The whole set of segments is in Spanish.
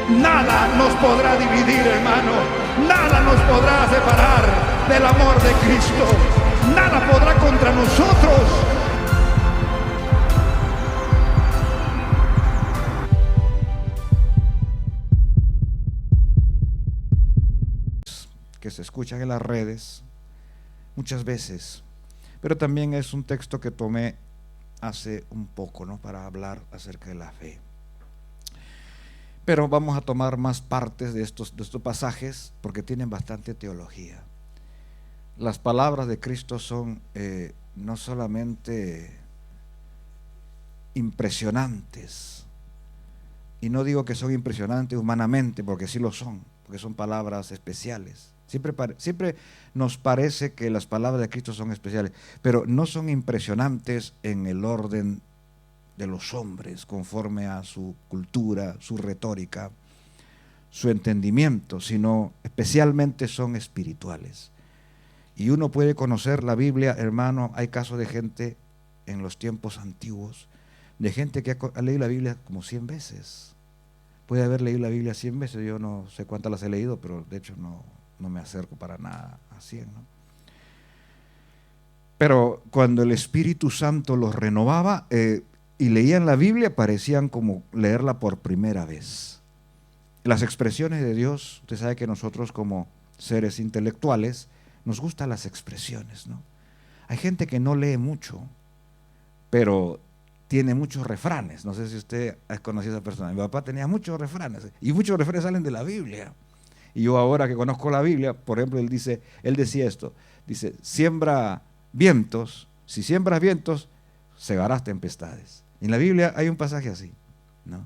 Nada nos podrá dividir, hermano. Nada nos podrá separar del amor de Cristo. Nada podrá contra nosotros. Que se escuchan en las redes muchas veces, pero también es un texto que tomé hace un poco, ¿no?, para hablar acerca de la fe. Pero vamos a tomar más partes de estos pasajes porque tienen bastante teología. Las palabras de Cristo son no solamente impresionantes, y no digo que son impresionantes humanamente, porque sí lo son, porque son palabras especiales. Siempre nos parece que las palabras de Cristo son especiales, pero no son impresionantes en el orden de los hombres, conforme a su cultura, su retórica, su entendimiento, sino especialmente son espirituales. Y uno puede conocer la Biblia, hermano. Hay casos de gente en los tiempos antiguos, de gente que ha leído la Biblia como 100 veces. Puede haber leído la Biblia 100 veces, yo no sé cuántas las he leído, pero de hecho no me acerco para nada a 100, ¿no? Pero cuando el Espíritu Santo los renovaba y leían la Biblia, parecían como leerla por primera vez. Las expresiones de Dios, usted sabe que nosotros como seres intelectuales nos gustan las expresiones, ¿no? Hay gente que no lee mucho, pero tiene muchos refranes. No sé si usted ha conocido a esa persona. Mi papá tenía muchos refranes, y muchos refranes salen de la Biblia. Y yo ahora que conozco la Biblia, por ejemplo, él decía esto, dice, siembra vientos, si siembras vientos, segarás tempestades. En la Biblia hay un pasaje así, ¿no?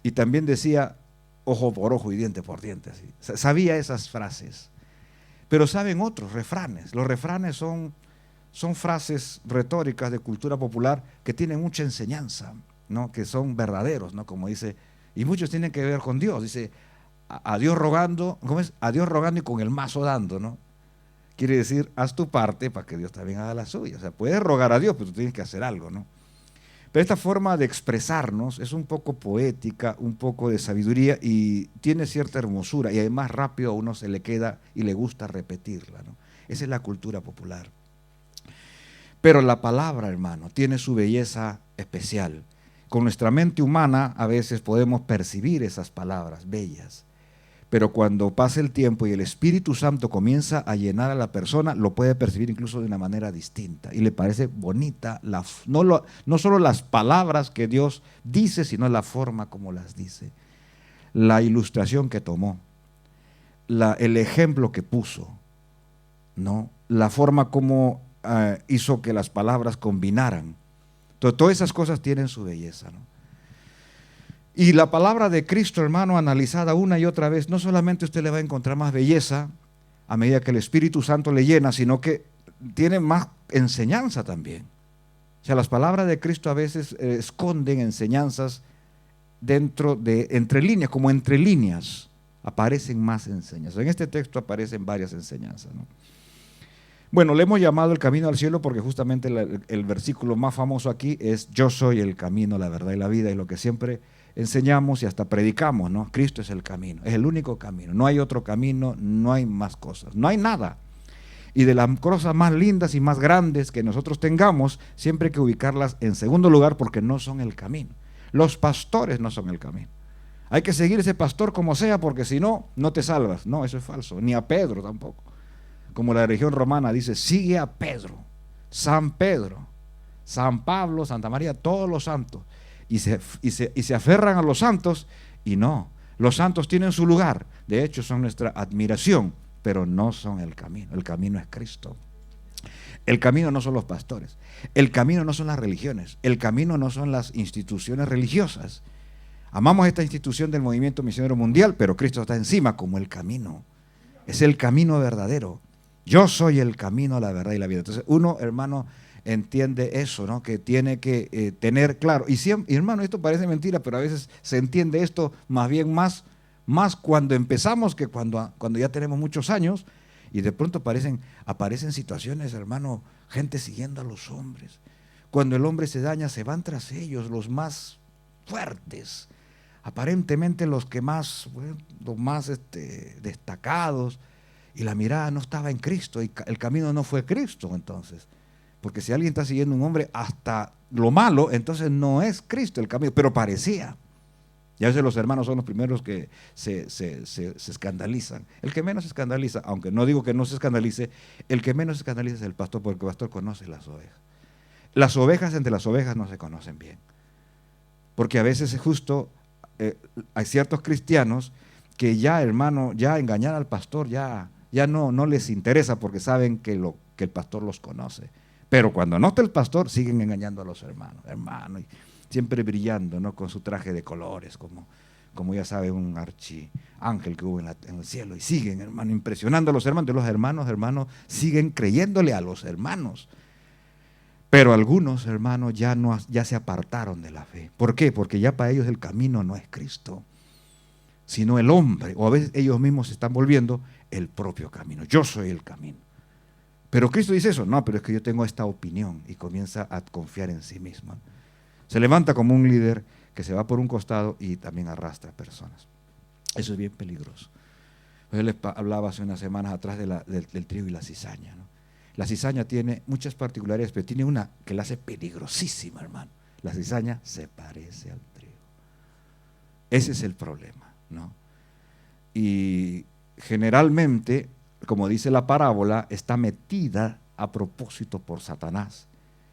Y también decía, ojo por ojo y diente por diente, así. Sabía esas frases. Pero saben otros refranes. Los refranes son frases retóricas de cultura popular que tienen mucha enseñanza, ¿no?, que son verdaderos, ¿no?, como dice, y muchos tienen que ver con Dios. Dice, a Dios rogando, ¿cómo es? A Dios rogando y con el mazo dando, ¿no? Quiere decir, haz tu parte para que Dios también haga la suya. O sea, puedes rogar a Dios, pero tú tienes que hacer algo, ¿no? Pero esta forma de expresarnos es un poco poética, un poco de sabiduría, y tiene cierta hermosura, y además rápido a uno se le queda y le gusta repetirla, ¿no? Esa es la cultura popular. Pero la palabra, hermano, tiene su belleza especial. Con nuestra mente humana a veces podemos percibir esas palabras bellas, pero cuando pasa el tiempo y el Espíritu Santo comienza a llenar a la persona, lo puede percibir incluso de una manera distinta y le parece bonita, no solo las palabras que Dios dice, sino la forma como las dice, la ilustración que tomó, el ejemplo que puso, ¿no?, la forma como hizo que las palabras combinaran. Todas esas cosas tienen su belleza, ¿no? Y la palabra de Cristo, hermano, analizada una y otra vez, no solamente usted le va a encontrar más belleza a medida que el Espíritu Santo le llena, sino que tiene más enseñanza también. O sea, las palabras de Cristo a veces esconden enseñanzas entre líneas, como entre líneas aparecen más enseñanzas. En este texto aparecen varias enseñanzas, ¿no? Bueno, le hemos llamado el camino al cielo porque justamente el versículo más famoso aquí es: yo soy el camino, la verdad y la vida, y lo que siempre enseñamos y hasta predicamos, ¿no? Cristo es el camino, es el único camino, no hay otro camino, no hay más cosas, no hay nada. Y de las cosas más lindas y más grandes que nosotros tengamos, siempre hay que ubicarlas en segundo lugar porque no son el camino. Los pastores no son el camino. Hay que seguir ese pastor como sea, porque si no, no te salvas. No, eso es falso, ni a Pedro tampoco. Como la religión romana dice, sigue a Pedro, San Pablo, Santa María, todos los santos. Y se aferran a los santos, y no, los santos tienen su lugar, de hecho son nuestra admiración, pero no son el camino es Cristo. El camino no son los pastores, el camino no son las religiones, el camino no son las instituciones religiosas. Amamos esta institución del movimiento misionero mundial, pero Cristo está encima como el camino, es el camino verdadero. Yo soy el camino, la verdad y la vida. Entonces uno, hermano, entiende eso, ¿no?, que tiene que tener claro. Y hermano, esto parece mentira, pero a veces se entiende esto más bien más cuando empezamos que cuando ya tenemos muchos años, y de pronto aparecen situaciones, hermano, gente siguiendo a los hombres. Cuando el hombre se daña, se van tras ellos los más fuertes aparentemente los que más, bueno, los más destacados, y la mirada no estaba en Cristo, y el camino no fue Cristo entonces. Porque si alguien está siguiendo a un hombre hasta lo malo, entonces no es Cristo el camino, pero parecía. Y a veces los hermanos son los primeros que se escandalizan. El que menos se escandaliza, aunque no digo que no se escandalice, el que menos se escandaliza es el pastor, porque el pastor conoce las ovejas. Las ovejas entre las ovejas no se conocen bien. Porque a veces es justo, hay ciertos cristianos que ya, hermano, ya engañar al pastor ya no les interesa porque saben que el pastor los conoce. Pero cuando no está el pastor, siguen engañando a los hermanos, y siempre brillando, ¿no? Con su traje de colores, como ya sabe, un archiángel que hubo en el cielo, y siguen, hermano, impresionando a los hermanos. Los hermanos siguen creyéndole a los hermanos. Pero algunos hermanos ya se apartaron de la fe. ¿Por qué? Porque ya para ellos el camino no es Cristo, sino el hombre, o a veces ellos mismos se están volviendo el propio camino. Yo soy el camino. Pero Cristo dice eso, no, pero es que yo tengo esta opinión, y comienza a confiar en sí mismo. Se levanta como un líder que se va por un costado y también arrastra personas. Eso es bien peligroso. Yo les hablaba hace unas semanas atrás del trigo y la cizaña, ¿no? La cizaña tiene muchas particularidades, pero tiene una que la hace peligrosísima, hermano. La cizaña se parece al trigo. Ese es el problema, ¿no? Y generalmente, como dice la parábola, está metida a propósito por Satanás.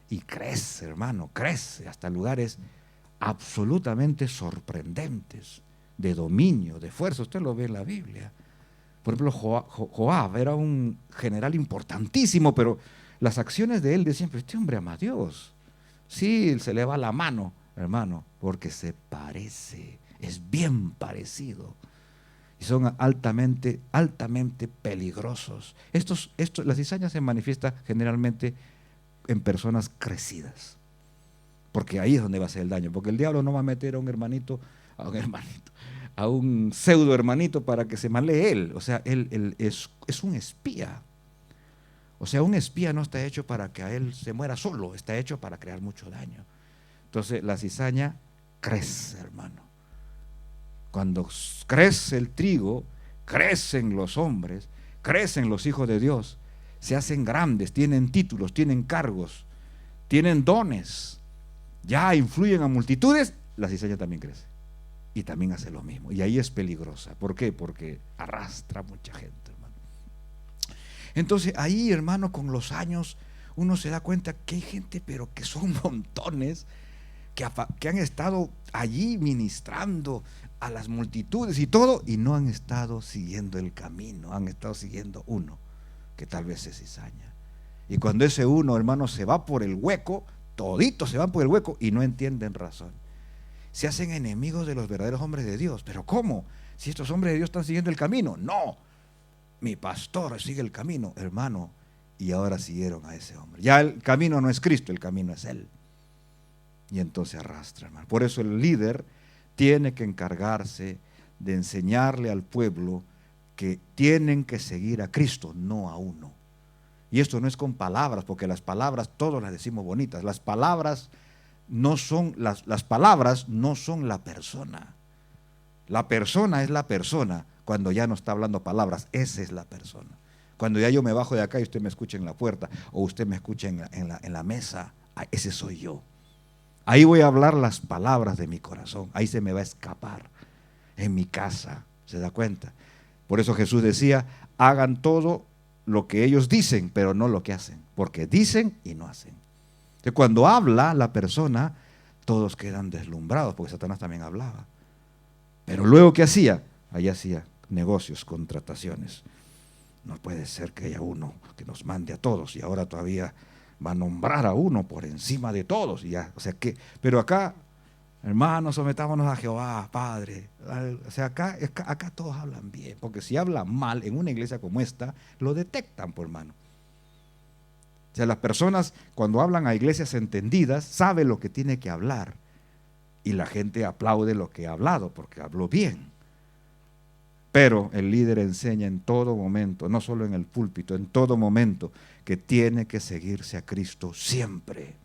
Y crece, hermano, crece hasta lugares absolutamente sorprendentes, de dominio, de fuerza. Usted lo ve en la Biblia. Por ejemplo, Joab era un general importantísimo, pero las acciones de él decían, pero este hombre ama a Dios. Sí, se le va la mano, hermano, porque se parece, es bien parecido. Y son altamente peligrosos. La cizaña se manifiesta generalmente en personas crecidas, porque ahí es donde va a ser el daño, porque el diablo no va a meter a un pseudo hermanito para que se malee él. O sea, él es un espía. O sea, un espía no está hecho para que a él se muera solo, está hecho para crear mucho daño. Entonces la cizaña crece, hermano. Cuando crece el trigo, crecen los hombres, crecen los hijos de Dios, se hacen grandes, tienen títulos, tienen cargos, tienen dones, ya influyen a multitudes. La cizaña también crece y también hace lo mismo, y ahí es peligrosa. ¿Por qué? Porque arrastra a mucha gente, hermano. Entonces ahí, hermano, con los años uno se da cuenta que hay gente, pero que son montones, que han estado allí ministrando a las multitudes y todo, y no han estado siguiendo el camino, han estado siguiendo uno que tal vez es cizaña. Y cuando ese uno, hermano, se va por el hueco, toditos se van por el hueco y no entienden razón. Se hacen enemigos de los verdaderos hombres de Dios. ¿Pero cómo? Si estos hombres de Dios están siguiendo el camino. No, mi pastor sigue el camino, hermano, y ahora siguieron a ese hombre. Ya el camino no es Cristo, el camino es él. Y entonces arrastra, hermano. Por eso el líder tiene que encargarse de enseñarle al pueblo que tienen que seguir a Cristo, no a uno. Y esto no es con palabras, porque las palabras todos las decimos bonitas. Las palabras no son las palabras no son la persona. La persona es la persona cuando ya no está hablando palabras. Esa es la persona. Cuando ya yo me bajo de acá y usted me escucha en la puerta, o usted me escucha en la mesa, ese soy yo. Ahí voy a hablar las palabras de mi corazón. Ahí se me va a escapar. En mi casa, ¿se da cuenta? Por eso Jesús decía, hagan todo lo que ellos dicen, pero no lo que hacen, porque dicen y no hacen. Entonces, cuando habla la persona, todos quedan deslumbrados, porque Satanás también hablaba. Pero luego, ¿qué hacía? Allá hacía negocios, contrataciones. No puede ser que haya uno que nos mande a todos, y ahora todavía va a nombrar a uno por encima de todos. Y ya, o sea que, pero acá, hermanos, sometámonos a Jehová, Padre. O sea, acá todos hablan bien, porque si hablan mal en una iglesia como esta, lo detectan, por hermano. O sea, las personas cuando hablan a iglesias entendidas, saben lo que tiene que hablar, y la gente aplaude lo que ha hablado, porque habló bien. Pero el líder enseña en todo momento, no solo en el púlpito, en todo momento, que tiene que seguirse a Cristo siempre.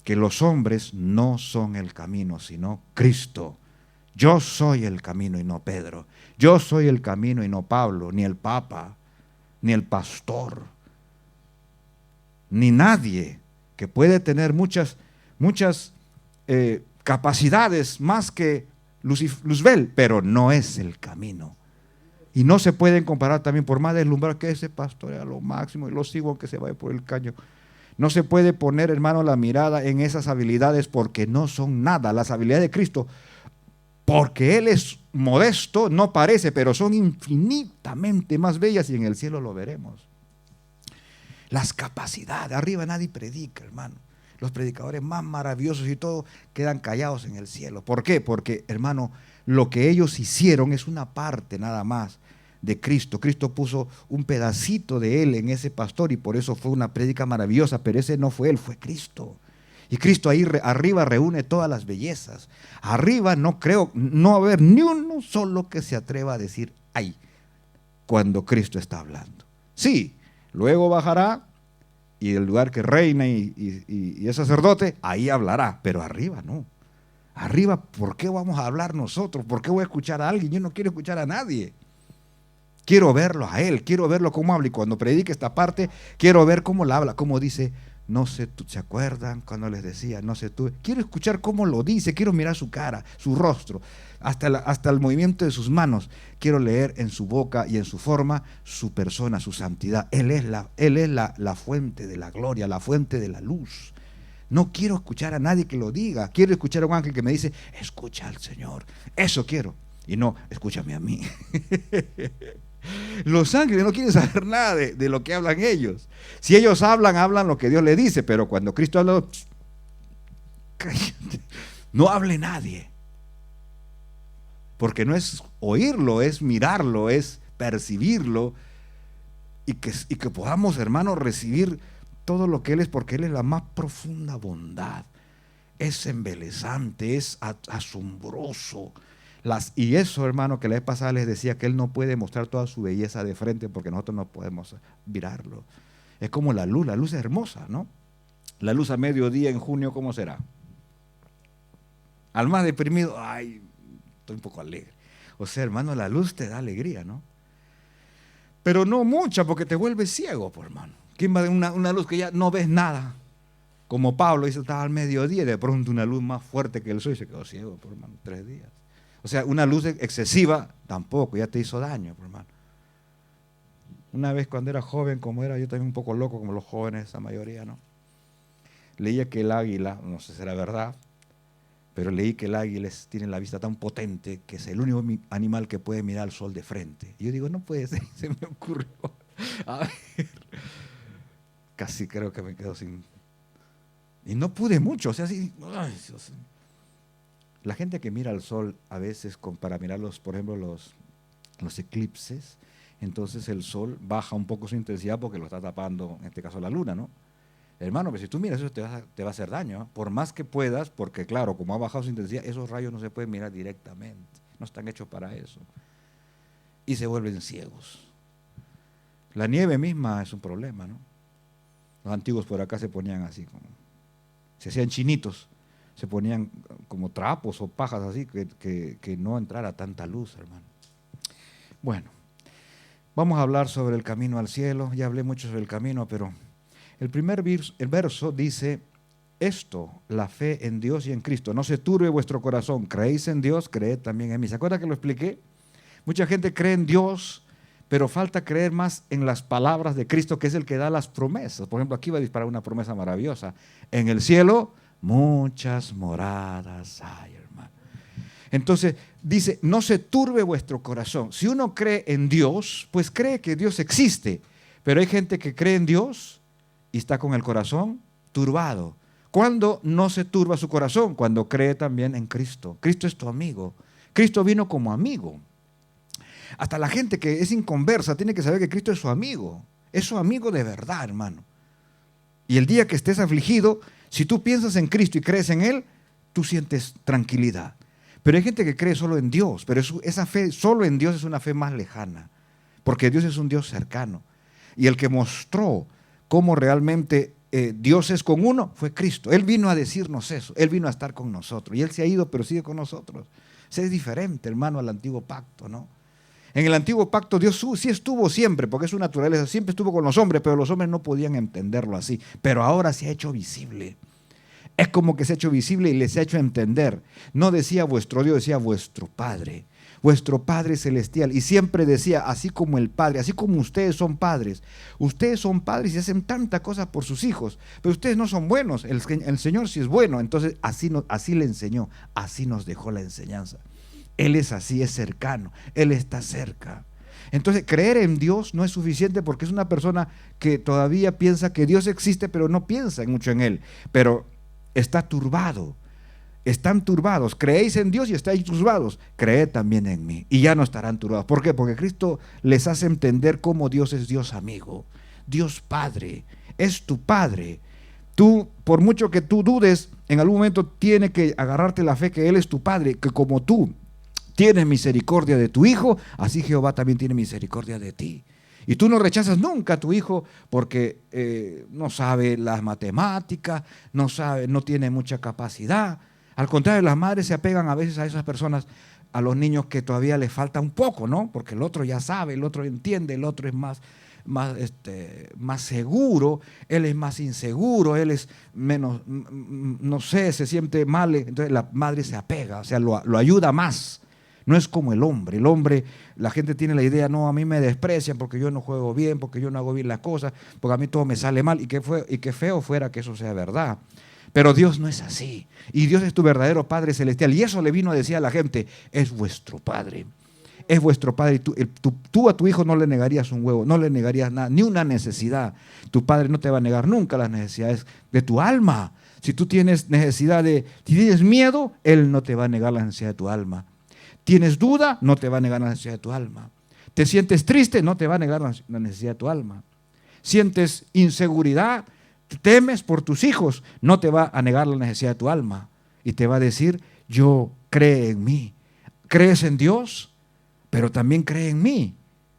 Que los hombres no son el camino, sino Cristo. Yo soy el camino y no Pedro. Yo soy el camino y no Pablo, ni el Papa, ni el pastor, ni nadie que puede tener muchas capacidades más que Luzbel, pero no es el camino. Y no se pueden comparar también, por más deslumbrado que ese pastor es a lo máximo y lo sigo aunque se vaya por el caño. No se puede poner, hermano, la mirada en esas habilidades porque no son nada. Las habilidades de Cristo, porque Él es modesto, no parece, pero son infinitamente más bellas y en el cielo lo veremos. Las capacidades, arriba nadie predica, hermano. Los predicadores más maravillosos y todo quedan callados en el cielo. ¿Por qué? Porque, hermano, lo que ellos hicieron es una parte nada más de Cristo. Cristo puso un pedacito de Él en ese pastor y por eso fue una prédica maravillosa, pero ese no fue Él, fue Cristo. Y Cristo ahí arriba reúne todas las bellezas. Arriba no creo, no va a haber ni uno solo que se atreva a decir ay, cuando Cristo está hablando. Sí, luego bajará y el lugar que reina y es sacerdote, ahí hablará, pero arriba no. Arriba, ¿por qué vamos a hablar nosotros? ¿Por qué voy a escuchar a alguien? Yo no quiero escuchar a nadie. Quiero verlo a Él, quiero verlo cómo habla. Y cuando predique esta parte, quiero ver cómo la habla, cómo dice, no sé, ¿se acuerdan cuando les decía, no sé tú? Quiero escuchar cómo lo dice, quiero mirar su cara, su rostro, hasta el movimiento de sus manos. Quiero leer en su boca y en su forma su persona, su santidad. Él es la fuente de la gloria, la fuente de la luz. No quiero escuchar a nadie que lo diga. Quiero escuchar a un ángel que me dice, escucha al Señor. Eso quiero. Y no, escúchame a mí. Los ángeles no quieren saber nada de lo que hablan ellos. Si ellos hablan lo que Dios les dice, pero cuando Cristo habla, no hable nadie. Porque no es oírlo, es mirarlo, es percibirlo y que podamos, hermanos, recibir todo lo que Él es, porque Él es la más profunda bondad. Es embelesante, es asombroso. Y eso, hermano, que la vez pasada les decía que Él no puede mostrar toda su belleza de frente porque nosotros no podemos mirarlo. Es como la luz es hermosa, ¿no? La luz a mediodía en junio, ¿cómo será? Al más deprimido, ay, estoy un poco alegre. O sea, hermano, la luz te da alegría, ¿no? Pero no mucha porque te vuelves ciego, por hermano. ¿Quién va de una luz que ya no ves nada? Como Pablo dice, estaba al mediodía y de pronto una luz más fuerte que el sol y se quedó ciego, por hermano, 3 días. O sea, una luz excesiva tampoco, ya te hizo daño, por hermano. Una vez cuando era joven, como era yo también un poco loco, como los jóvenes, esa mayoría, ¿no? Leía que el águila, no sé si era verdad, pero leí que el águila tiene la vista tan potente que es el único animal que puede mirar al sol de frente. Y yo digo, no puede ser, se me ocurrió. A ver, casi creo que me quedo sin... Y no pude mucho, o sea, así... Ay, Dios. La gente que mira al sol a veces para mirarlos, por ejemplo, los eclipses, entonces el sol baja un poco su intensidad porque lo está tapando, en este caso, la luna, ¿no? Hermano, pero si tú miras eso te va a hacer daño, ¿eh? Por más que puedas, porque claro, como ha bajado su intensidad, esos rayos no se pueden mirar directamente, no están hechos para eso. Y se vuelven ciegos. La nieve misma es un problema, ¿no? Los antiguos por acá se ponían así, se hacían chinitos, se ponían como trapos o pajas así, que no entrara tanta luz, hermano. Bueno, vamos a hablar sobre el camino al cielo. Ya hablé mucho sobre el camino, pero el verso dice, esto, la fe en Dios y en Cristo, no se turbe vuestro corazón, creéis en Dios, creed también en mí. ¿Se acuerdan que lo expliqué? Mucha gente cree en Dios, pero falta creer más en las palabras de Cristo, que es el que da las promesas. Por ejemplo, aquí va a disparar una promesa maravillosa. En el cielo, muchas moradas hay, hermano. Entonces, dice, no se turbe vuestro corazón. Si uno cree en Dios, pues cree que Dios existe. Pero hay gente que cree en Dios y está con el corazón turbado. ¿Cuándo no se turba su corazón? Cuando cree también en Cristo. Cristo es tu amigo. Cristo vino como amigo. Hasta la gente que es inconversa tiene que saber que Cristo es su amigo. Es su amigo de verdad, hermano. Y el día que estés afligido, si tú piensas en Cristo y crees en Él, tú sientes tranquilidad. Pero hay gente que cree solo en Dios, pero esa fe solo en Dios es una fe más lejana, porque Dios es un Dios cercano. Y el que mostró cómo realmente Dios es con uno fue Cristo. Él vino a decirnos eso, Él vino a estar con nosotros. Y Él se ha ido, pero sigue con nosotros. Es diferente, hermano, al antiguo pacto, ¿no? En el antiguo pacto Dios sí estuvo siempre, porque es su naturaleza, siempre estuvo con los hombres, pero los hombres no podían entenderlo así. Pero ahora se ha hecho visible. Es como que se ha hecho visible y les ha hecho entender. No decía vuestro Dios, decía vuestro Padre celestial. Y siempre decía, así como el Padre, así como ustedes son padres y hacen tanta cosa por sus hijos, pero ustedes no son buenos, el Señor sí es bueno. Entonces así le enseñó, así nos dejó la enseñanza. Él es así, es cercano, Él está cerca. Entonces creer en Dios no es suficiente, porque es una persona que todavía piensa que Dios existe, pero no piensa mucho en Él, pero está turbado. Están turbados. Creéis en Dios y estáis turbados. Creed también en mí y ya no estarán turbados. ¿Por qué? Porque Cristo les hace entender cómo Dios es Dios amigo, Dios Padre, es tu Padre. Tú, por mucho que tú dudes, en algún momento tiene que agarrarte la fe que Él es tu Padre, que como tú tienes misericordia de tu hijo, así Jehová también tiene misericordia de ti. Y tú no rechazas nunca a tu hijo porque no sabe las matemáticas, no tiene mucha capacidad. Al contrario, las madres se apegan a veces a esas personas, a los niños que todavía les falta un poco, ¿no? Porque el otro ya sabe, el otro entiende, el otro es más seguro, él es más inseguro, él es menos, no sé, se siente mal. Entonces la madre se apega, o sea, lo ayuda más. No es como el hombre, la gente tiene la idea, no, a mí me desprecian porque yo no juego bien, porque yo no hago bien las cosas, porque a mí todo me sale mal, y qué feo fuera que eso sea verdad. Pero Dios no es así, y Dios es tu verdadero Padre celestial, y eso le vino a decir a la gente, es vuestro Padre, y tú a tu hijo no le negarías un huevo, no le negarías nada, ni una necesidad. Tu Padre no te va a negar nunca las necesidades de tu alma. Si tú tienes si tienes miedo, Él no te va a negar la necesidad de tu alma. ¿Tienes duda? No te va a negar la necesidad de tu alma. ¿Te sientes triste? No te va a negar la necesidad de tu alma. ¿Sientes inseguridad? ¿Temes por tus hijos? No te va a negar la necesidad de tu alma. Y te va a decir, yo creo en mí. ¿Crees en Dios? Pero también cree en mí.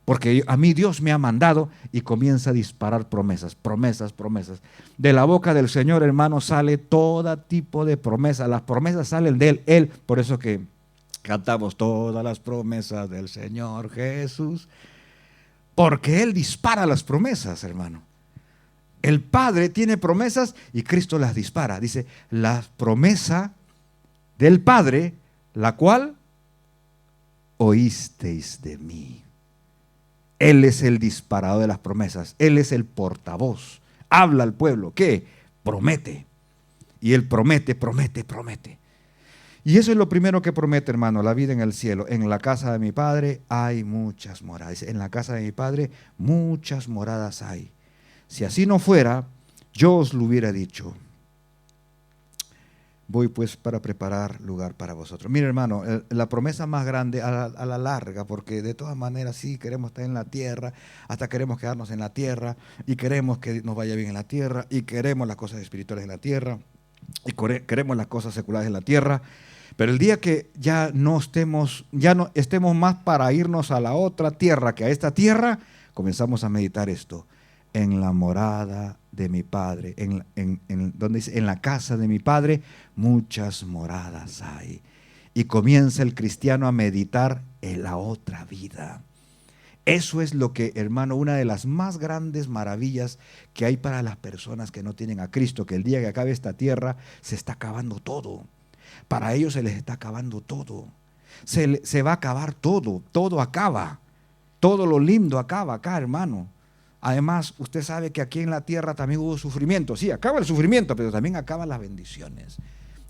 Porque a mí Dios me ha mandado, y comienza a disparar promesas, promesas, promesas. De la boca del Señor, hermano, sale todo tipo de promesas. Las promesas salen de Él. Por eso que cantamos todas las promesas del Señor Jesús, porque Él dispara las promesas, hermano. El Padre tiene promesas y Cristo las dispara. Dice, la promesa del Padre, la cual oísteis de mí. Él es el disparador de las promesas. Él es el portavoz. Habla al pueblo. ¿Qué? Promete. Y Él promete, promete, promete. Y eso es lo primero que promete, hermano, la vida en el cielo. En la casa de mi Padre hay muchas moradas. En la casa de mi Padre muchas moradas hay. Si así no fuera, yo os lo hubiera dicho. Voy pues para preparar lugar para vosotros. Mire, hermano, la promesa más grande a la larga, porque de todas maneras sí queremos estar en la tierra, hasta queremos quedarnos en la tierra, y queremos que nos vaya bien en la tierra, y queremos las cosas espirituales en la tierra, y queremos las cosas seculares en la tierra. Pero el día que ya no estemos más para irnos a la otra tierra que a esta tierra, comenzamos a meditar esto. En la morada de mi Padre, donde dice, en la casa de mi Padre, muchas moradas hay. Y comienza el cristiano a meditar en la otra vida. Eso es lo que, hermano, una de las más grandes maravillas que hay para las personas que no tienen a Cristo, que el día que acabe esta tierra se está acabando todo. Para ellos se les está acabando todo. Se va a acabar todo, todo acaba. Todo lo lindo acaba acá, hermano. Además, usted sabe que aquí en la tierra también hubo sufrimiento. Sí, acaba el sufrimiento, pero también acaban las bendiciones.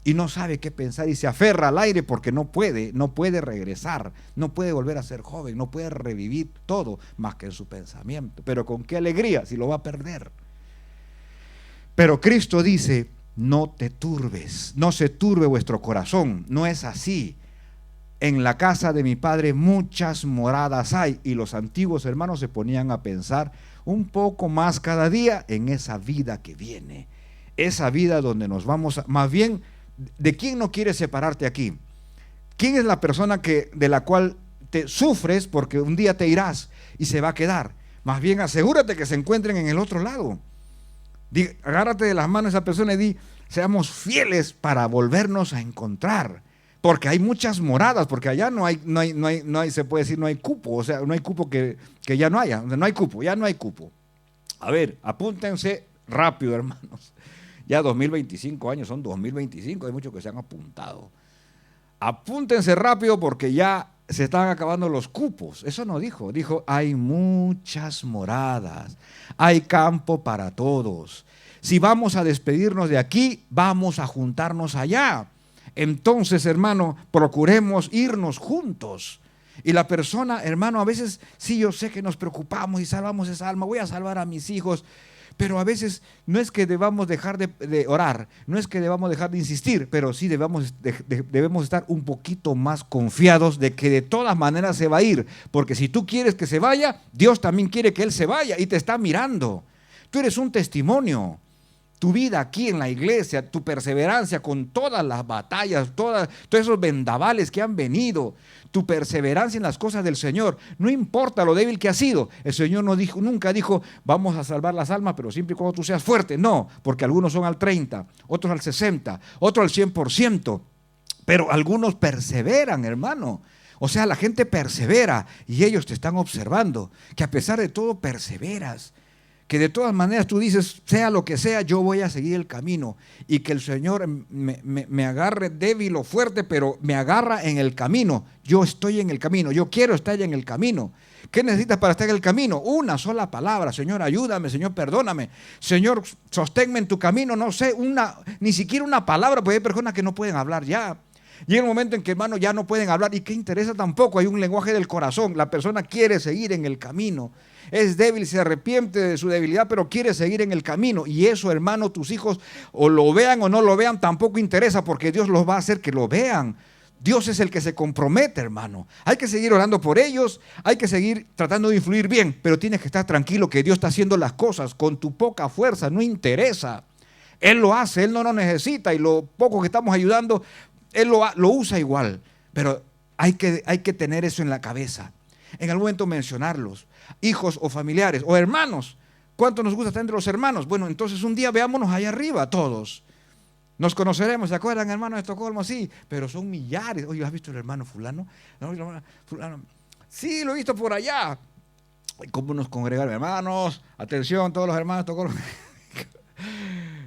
Y no sabe qué pensar y se aferra al aire porque no puede regresar, no puede volver a ser joven, no puede revivir todo más que en su pensamiento. Pero con qué alegría si lo va a perder. Pero Cristo dice, no te turbes, no se turbe vuestro corazón, no es así. En la casa de mi Padre muchas moradas hay. Y los antiguos hermanos se ponían a pensar un poco más cada día en esa vida que viene. Esa vida donde nos vamos más bien, ¿de quién no quieres separarte aquí? ¿Quién es la persona de la cual te sufres porque un día te irás y se va a quedar? Más bien asegúrate que se encuentren en el otro lado. Agárrate de las manos a esa persona y seamos fieles para volvernos a encontrar. porque hay muchas moradas, porque allá no hay, se puede decir, no hay cupo, o sea, no hay cupo que ya no haya, o sea, no hay cupo, ya no hay cupo. A ver, apúntense rápido, hermanos. Ya 2025 años, son 2025, hay muchos que se han apuntado. Apúntense rápido porque ya se están acabando los cupos. Eso no dijo, dijo hay muchas moradas, hay campo para todos. Si vamos a despedirnos de aquí, vamos a juntarnos allá. Entonces, hermano, procuremos irnos juntos. Y la persona, hermano, a veces sí, yo sé que nos preocupamos y salvamos esa alma, voy a salvar a mis hijos, pero a veces no es que debamos dejar de orar, no es que debamos dejar de insistir, pero sí debemos estar un poquito más confiados de que de todas maneras se va a ir, porque si tú quieres que se vaya, Dios también quiere que Él se vaya y te está mirando. Tú eres un testimonio. Tu vida aquí en la iglesia, tu perseverancia con todas las batallas, todos esos vendavales que han venido, tu perseverancia en las cosas del Señor, no importa lo débil que has sido. El Señor nunca dijo, vamos a salvar las almas, pero siempre y cuando tú seas fuerte. No, porque algunos son al 30, otros al 60, otros al 100%, pero algunos perseveran, hermano. O sea, la gente persevera y ellos te están observando, que a pesar de todo perseveras. Que de todas maneras tú dices, sea lo que sea, yo voy a seguir el camino. Y que el Señor me agarre débil o fuerte, pero me agarra en el camino. Yo estoy en el camino, yo quiero estar en el camino. ¿Qué necesitas para estar en el camino? Una sola palabra. Señor, ayúdame, Señor, perdóname. Señor, sosténme en tu camino. No sé, ni siquiera una palabra, porque hay personas que no pueden hablar ya. Llega un momento en que, hermano, ya no pueden hablar. ¿Y qué interesa tampoco? Hay un lenguaje del corazón. La persona quiere seguir en el camino. Es débil, se arrepiente de su debilidad, pero quiere seguir en el camino. Y eso, hermano, tus hijos o lo vean o no lo vean, tampoco interesa, porque Dios los va a hacer que lo vean. Dios es el que se compromete, hermano. Hay que seguir orando por ellos, hay que seguir tratando de influir bien, pero tienes que estar tranquilo que Dios está haciendo las cosas con tu poca fuerza, no interesa. Él lo hace, Él no lo necesita, y lo poco que estamos ayudando, Él lo usa igual. Pero hay que tener eso en la cabeza. En algún momento mencionarlos, hijos o familiares o hermanos. ¿Cuánto nos gusta estar entre los hermanos? Bueno, entonces un día veámonos allá arriba todos. Nos conoceremos, ¿se acuerdan, hermano de Estocolmo? Sí, pero son millares. Oye, ¿has visto el hermano fulano? No, el hermano fulano. Sí, lo he visto por allá. ¿Cómo nos congregaron, hermanos? Atención, todos los hermanos de Estocolmo.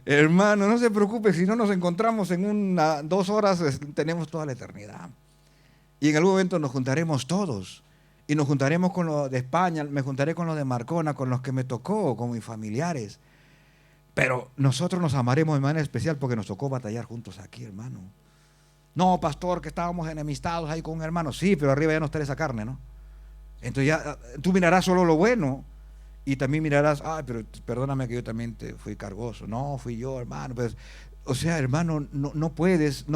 Hermano, no se preocupe, si no nos encontramos en 2 horas, tenemos toda la eternidad. Y en algún momento nos juntaremos todos. Y nos juntaremos con los de España, me juntaré con los de Marcona, con los que me tocó, con mis familiares. Pero nosotros nos amaremos de manera especial porque nos tocó batallar juntos aquí, hermano. No, pastor, que estábamos enemistados ahí con un hermano. Sí, pero arriba ya no está esa carne, ¿no? Entonces ya tú mirarás solo lo bueno y también mirarás, pero perdóname que yo también te fui cargoso. No, fui yo, hermano. Pues, o sea, hermano, no puedes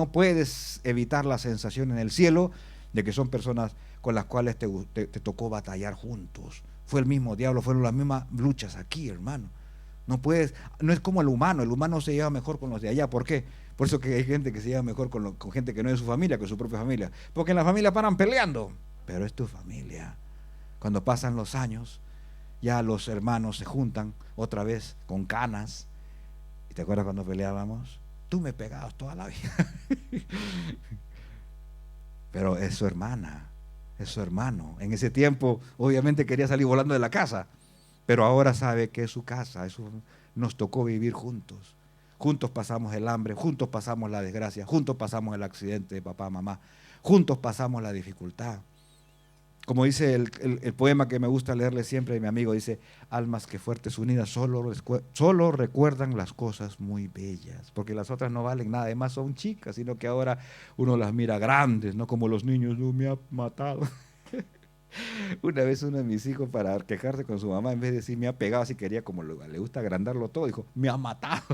evitar la sensación en el cielo de que son personas con las cuales te tocó batallar juntos. Fue el mismo diablo, fueron las mismas luchas aquí, hermano. No es como el humano se lleva mejor con los de allá. ¿Por qué? Por eso que hay gente que se lleva mejor con gente que no es su familia, que su propia familia. Porque en la familia paran peleando, pero es tu familia. Cuando pasan los años, ya los hermanos se juntan otra vez con canas. ¿Y te acuerdas cuando peleábamos? Tú me pegabas toda la vida. Pero es su hermana, es su hermano. En ese tiempo obviamente quería salir volando de la casa, pero ahora sabe que es su casa. Nos tocó vivir juntos. Juntos pasamos el hambre, juntos pasamos la desgracia, juntos pasamos el accidente de papá, mamá, juntos pasamos la dificultad. Como dice el poema que me gusta leerle siempre a mi amigo, dice, almas que fuertes unidas solo recuerdan las cosas muy bellas, porque las otras no valen nada, además son chicas, sino que ahora uno las mira grandes, no como los niños, no me ha matado. Una vez uno de mis hijos, para quejarse con su mamá, en vez de decir me ha pegado, así quería, como le gusta agrandarlo todo, dijo, me ha matado.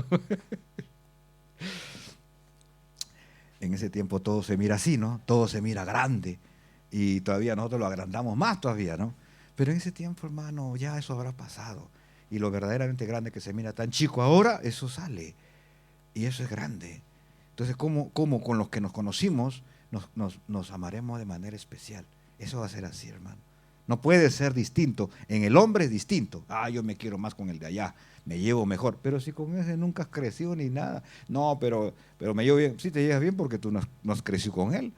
En ese tiempo todo se mira así, ¿no? Todo se mira grande. Y todavía nosotros lo agrandamos más todavía, ¿no? Pero en ese tiempo, hermano, ya eso habrá pasado. Y lo verdaderamente grande que se mira tan chico ahora, eso sale. Y eso es grande. Entonces, ¿cómo con los que nos conocimos nos amaremos de manera especial? Eso va a ser así, hermano. No puede ser distinto. En el hombre es distinto. Yo me quiero más con el de allá, me llevo mejor. Pero si con ese nunca has crecido ni nada. No, pero me llevo bien. Sí te llevas bien porque tú no has crecido con él.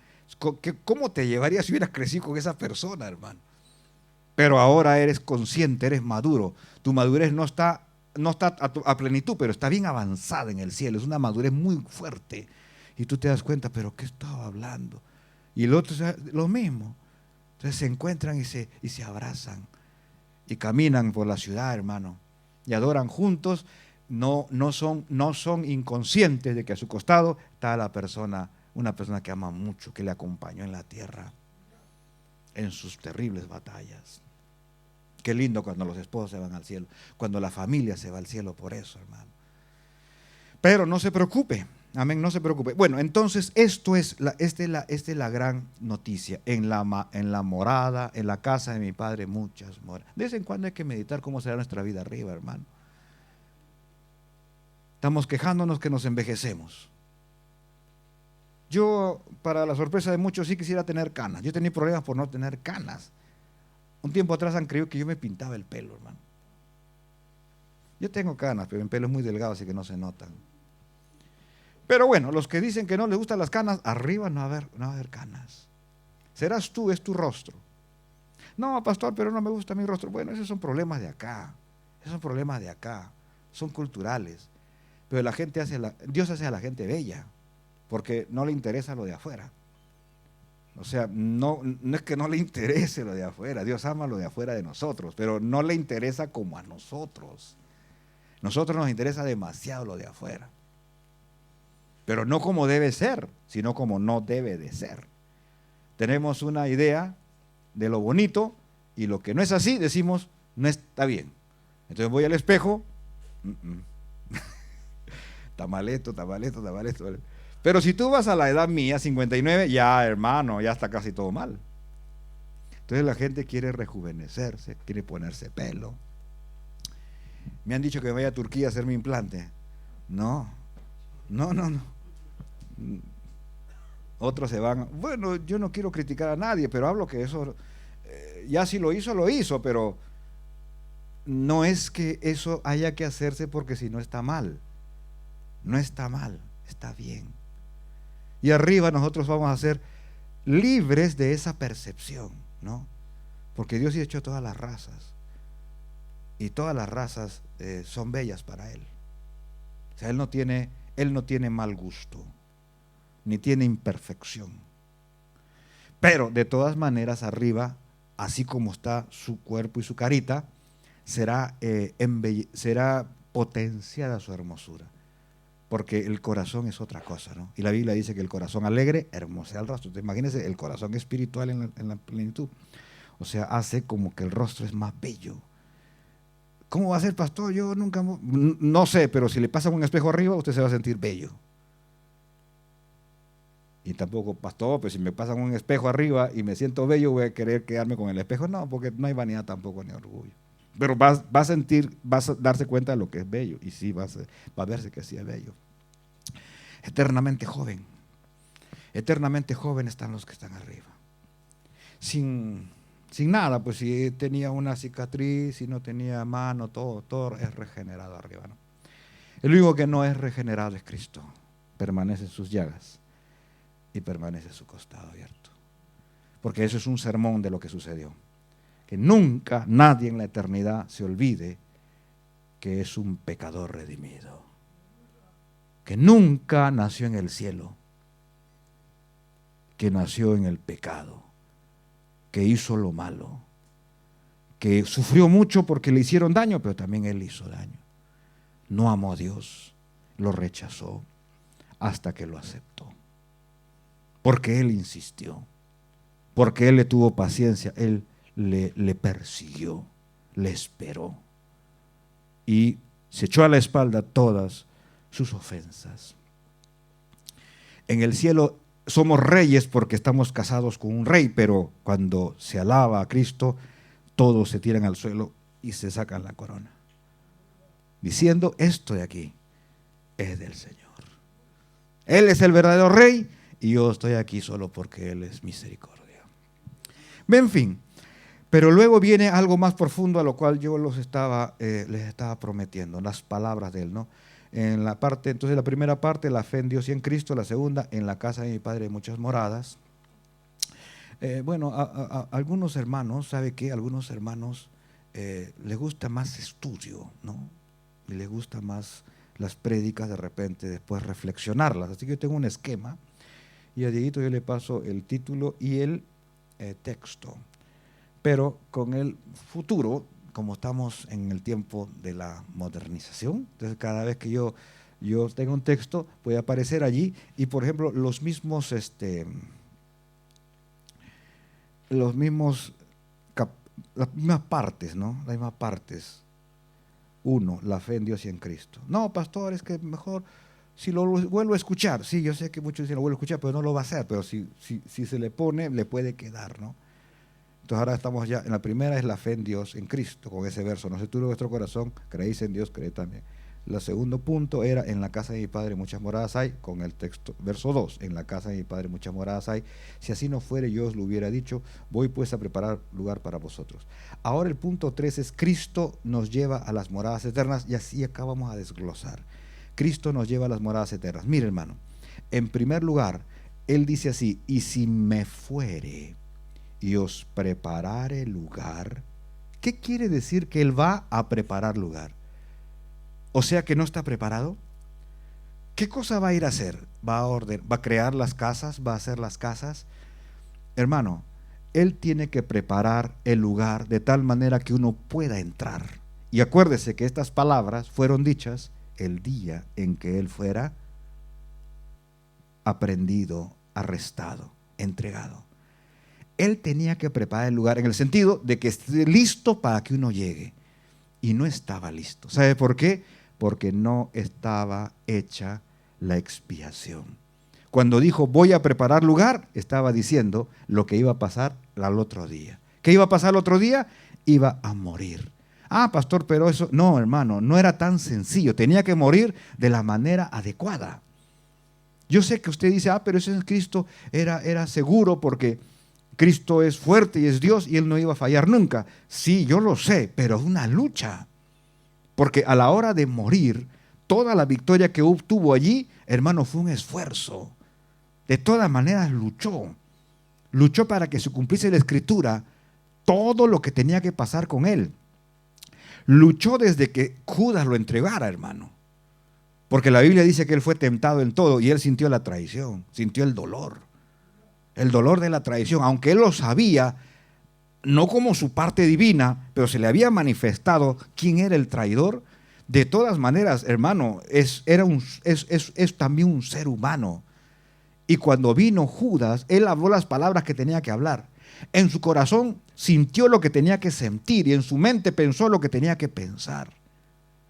¿Cómo te llevarías si hubieras crecido con esa persona, hermano? Pero ahora eres consciente, eres maduro. Tu madurez no está a plenitud, pero está bien avanzada en el cielo. Es una madurez muy fuerte. Y tú te das cuenta, ¿pero qué estaba hablando? Y el otro, lo mismo. Entonces se encuentran y se abrazan. Y caminan por la ciudad, hermano. Y adoran juntos. No son inconscientes de que a su costado está una persona que ama mucho, que le acompañó en la tierra, en sus terribles batallas. Qué lindo cuando los esposos se van al cielo, cuando la familia se va al cielo por eso, hermano. Pero no se preocupe, amén, no se preocupe. Bueno, entonces esta es la gran noticia. En la morada, en la casa de mi Padre, muchas moradas. De vez en cuando hay que meditar cómo será nuestra vida arriba, hermano. Estamos quejándonos que nos envejecemos. Yo, para la sorpresa de muchos, sí quisiera tener canas. Yo tenía problemas por no tener canas. Un tiempo atrás han creído que yo me pintaba el pelo, hermano. Yo tengo canas, pero mi pelo es muy delgado, así que no se notan. Pero bueno, los que dicen que no les gustan las canas, arriba no va a haber canas. Serás tú, es tu rostro. No, pastor, pero no me gusta mi rostro. Bueno, esos son problemas de acá. Esos son problemas de acá. Son culturales. Pero Dios hace a la gente bella, porque no le interesa lo de afuera. O sea, no es que no le interese lo de afuera. Dios ama lo de afuera de nosotros, pero no le interesa como a nosotros. Nosotros nos interesa demasiado lo de afuera. Pero no como debe ser, sino como no debe de ser. Tenemos una idea de lo bonito y lo que no es así, decimos, no está bien. Entonces voy al espejo, tamaleto. Pero si tú vas a la edad mía, 59, ya hermano, ya está casi todo mal. Entonces la gente quiere rejuvenecerse, quiere ponerse pelo. Me han dicho que vaya a Turquía a hacerme implante. No. Otros se van. Bueno, yo no quiero criticar a nadie, pero hablo que eso, ya si lo hizo, pero no es que eso haya que hacerse porque si no está mal. No está mal, está bien. Y arriba nosotros vamos a ser libres de esa percepción, ¿no? Porque Dios ha hecho todas las razas. Y todas las razas son bellas para Él. O sea, Él no tiene mal gusto, ni tiene imperfección. Pero de todas maneras arriba, así como está su cuerpo y su carita, será potenciada su hermosura. Porque el corazón es otra cosa, ¿no? Y la Biblia dice que el corazón alegre hermosea el rostro. Entonces, imagínense el corazón espiritual en la plenitud. O sea, hace como que el rostro es más bello. ¿Cómo va a ser, pastor? Yo nunca, no sé, pero si le pasa un espejo arriba, usted se va a sentir bello. Y tampoco, pastor, pues si me pasan un espejo arriba y me siento bello, voy a querer quedarme con el espejo. No, porque no hay vanidad tampoco ni orgullo. Pero vas a darse cuenta de lo que es bello. Y sí, va a verse que sí es bello. Eternamente joven. Eternamente joven están los que están arriba. Sin nada, pues si tenía una cicatriz, si no tenía mano, todo es regenerado arriba, ¿no? El único que no es regenerado es Cristo. Permanece en sus llagas y permanece su costado abierto. Porque eso es un sermón de lo que sucedió. Que nunca nadie en la eternidad se olvide que es un pecador redimido. Que nunca nació en el cielo. Que nació en el pecado. Que hizo lo malo. Que sufrió mucho porque le hicieron daño, pero también él hizo daño. No amó a Dios, lo rechazó hasta que lo aceptó. Porque él insistió. Porque él le tuvo paciencia, él le persiguió, le esperó y se echó a la espalda todas sus ofensas. En el cielo somos reyes porque estamos casados con un rey, pero cuando se alaba a Cristo, todos se tiran al suelo y se sacan la corona, diciendo: esto de aquí es del Señor. Él es el verdadero rey y yo estoy aquí solo porque Él es misericordia. En fin, Pero luego viene algo más profundo a lo cual yo les estaba prometiendo, las palabras de él, ¿no? En la parte, entonces la primera parte, la fe en Dios y en Cristo. La segunda, en la casa de mi Padre hay muchas moradas. Bueno, a algunos hermanos, ¿sabe qué? Algunos hermanos les gusta más estudio, ¿no? Y les gusta más las prédicas, de repente después reflexionarlas. Así que yo tengo un esquema y a Dieguito yo le paso el título y el texto. Pero con el futuro, como estamos en el tiempo de la modernización, entonces cada vez que yo tenga un texto, puede aparecer allí y, por ejemplo, las mismas partes, ¿no? Las mismas partes. Uno, la fe en Dios y en Cristo. No, pastor, es que mejor si lo vuelvo a escuchar. Sí, yo sé que muchos dicen lo vuelvo a escuchar, pero no lo va a hacer. Pero si se le pone, le puede quedar, ¿no? Entonces ahora estamos ya, en la primera es la fe en Dios, en Cristo, con ese verso. No se turbe vuestro corazón, creéis en Dios, creed también. El segundo punto era, en la casa de mi Padre muchas moradas hay, con el texto, verso 2, en la casa de mi Padre muchas moradas hay. Si así no fuere, yo os lo hubiera dicho, voy pues a preparar lugar para vosotros. Ahora el punto 3 es, Cristo nos lleva a las moradas eternas, y así acá vamos a desglosar. Cristo nos lleva a las moradas eternas. Mire, hermano, en primer lugar, Él dice así, y si me fuere y os preparare lugar. ¿Qué quiere decir que Él va a preparar lugar? O sea que no está preparado. ¿Qué cosa va a ir a hacer? ¿Va a crear las casas? ¿Va a hacer las casas? Hermano, Él tiene que preparar el lugar de tal manera que uno pueda entrar. Y acuérdese que estas palabras fueron dichas el día en que Él fuera aprehendido, arrestado, entregado. Él tenía que preparar el lugar en el sentido de que esté listo para que uno llegue. Y no estaba listo. ¿Sabe por qué? Porque no estaba hecha la expiación. Cuando dijo voy a preparar lugar, estaba diciendo lo que iba a pasar al otro día. ¿Qué iba a pasar el otro día? Iba a morir. Ah, pastor, pero eso, no, hermano, no era tan sencillo. Tenía que morir de la manera adecuada. Yo sé que usted dice, pero ese en Cristo era seguro porque Cristo es fuerte y es Dios y Él no iba a fallar nunca. Sí, yo lo sé, pero es una lucha. Porque a la hora de morir, toda la victoria que obtuvo allí, hermano, fue un esfuerzo. De todas maneras luchó. Luchó para que se cumpliese la Escritura, todo lo que tenía que pasar con Él. Luchó desde que Judas lo entregara, hermano. Porque la Biblia dice que Él fue tentado en todo y Él sintió la traición, sintió el dolor de la traición, aunque Él lo sabía, no como su parte divina, pero se le había manifestado quién era el traidor. De todas maneras, hermano, es también un ser humano. Y cuando vino Judas, Él habló las palabras que tenía que hablar. En su corazón sintió lo que tenía que sentir y en su mente pensó lo que tenía que pensar.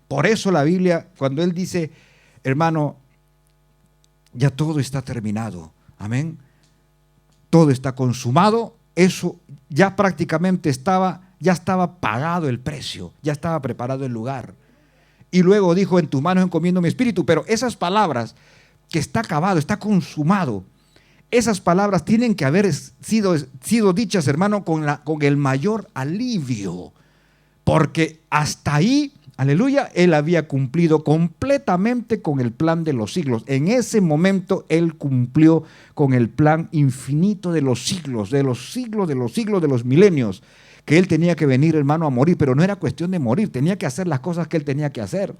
Por eso la Biblia, cuando Él dice, hermano, ya todo está terminado, amén, todo está consumado, eso ya prácticamente ya estaba pagado el precio, ya estaba preparado el lugar. Y luego dijo, en tus manos encomiendo mi espíritu. Pero esas palabras, que está acabado, está consumado, esas palabras tienen que haber sido dichas, hermano, con el mayor alivio. Porque hasta ahí, aleluya, Él había cumplido completamente con el plan de los siglos. En ese momento Él cumplió con el plan infinito de los siglos, de los siglos, de los siglos, de los milenios. Que Él tenía que venir, hermano, a morir, pero no era cuestión de morir, tenía que hacer las cosas que Él tenía que hacer.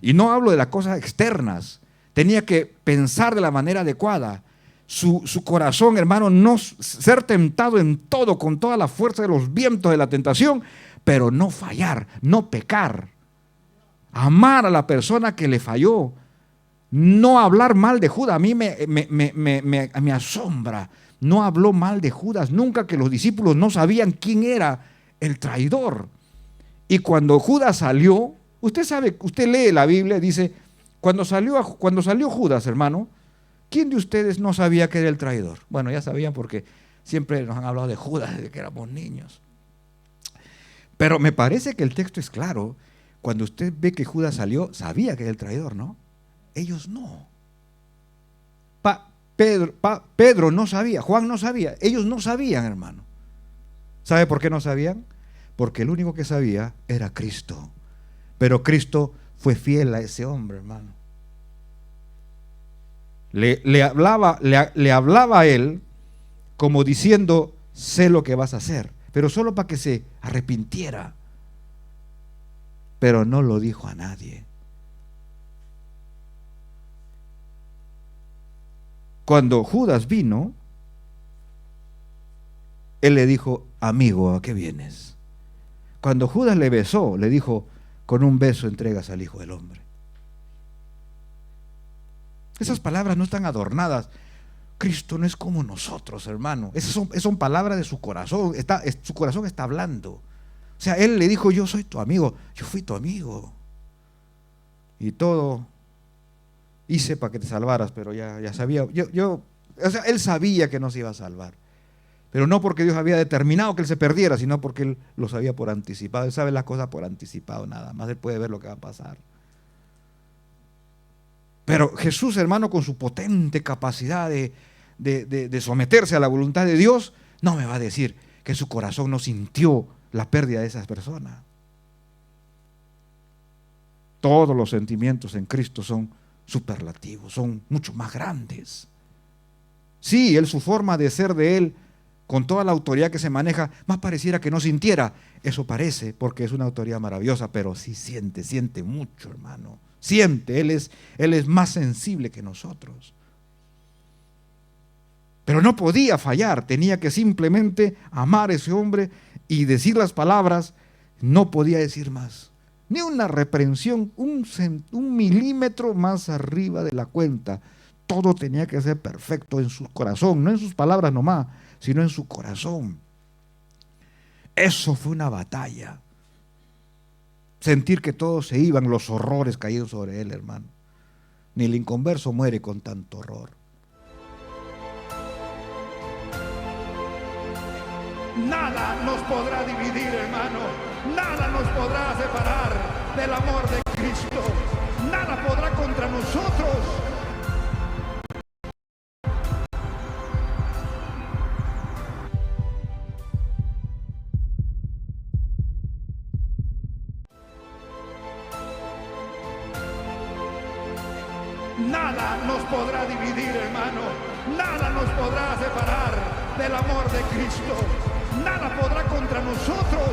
Y no hablo de las cosas externas, tenía que pensar de la manera adecuada. Su corazón, hermano, no ser tentado en todo, con toda la fuerza de los vientos de la tentación, pero no fallar, no pecar. Amar a la persona que le falló. No hablar mal de Judas. A mí me asombra. No habló mal de Judas nunca, que los discípulos no sabían quién era el traidor. Y cuando Judas salió, usted sabe, usted lee la Biblia, dice, cuando salió Judas, hermano, ¿quién de ustedes no sabía que era el traidor? Bueno, ya sabían porque siempre nos han hablado de Judas desde que éramos niños. Pero me parece que el texto es claro. Cuando usted ve que Judas salió, sabía que era el traidor, ¿no? Ellos no. Pedro no sabía, Juan no sabía, ellos no sabían, hermano. ¿Sabe por qué no sabían? Porque el único que sabía era Cristo. Pero Cristo fue fiel a ese hombre, hermano. Le hablaba a él como diciendo, sé lo que vas a hacer, pero solo para que se arrepintiera. Pero no lo dijo a nadie. Cuando Judas vino, él le dijo, amigo, ¿a qué vienes? Cuando Judas le besó, le dijo, con un beso entregas al Hijo del Hombre. Esas palabras no están adornadas. Cristo no es como nosotros, hermano. Esas son palabras de su corazón. Su corazón está hablando. O sea, él le dijo, yo soy tu amigo. Yo fui tu amigo. Y todo hice para que te salvaras, pero ya sabía. O sea, él sabía que no se iba a salvar. Pero no porque Dios había determinado que él se perdiera, sino porque él lo sabía por anticipado. Él sabe las cosas por anticipado nada más. Él puede ver lo que va a pasar. Pero Jesús, hermano, con su potente capacidad de someterse a la voluntad de Dios, no me va a decir que su corazón no sintió la pérdida de esas personas. Todos los sentimientos en Cristo son superlativos, son mucho más grandes. Sí, su forma de ser de Él, con toda la autoridad que se maneja, más pareciera que no sintiera. Eso parece, porque es una autoridad maravillosa, pero sí siente mucho, hermano. Siente, Él es más sensible que nosotros. Pero no podía fallar, tenía que simplemente amar a ese hombre y decir las palabras, no podía decir más. Ni una reprensión, un milímetro más arriba de la cuenta. Todo tenía que ser perfecto en su corazón, no en sus palabras nomás, sino en su corazón. Eso fue una batalla. Sentir que todos se iban, los horrores caídos sobre él, hermano. Ni el inconverso muere con tanto horror. Nada nos podrá dividir, hermano. Nada nos podrá separar del amor de Cristo. Nada podrá contra nosotros. Nada nos podrá dividir, hermano. Nada nos podrá separar del amor de Cristo. Nada podrá contra nosotros.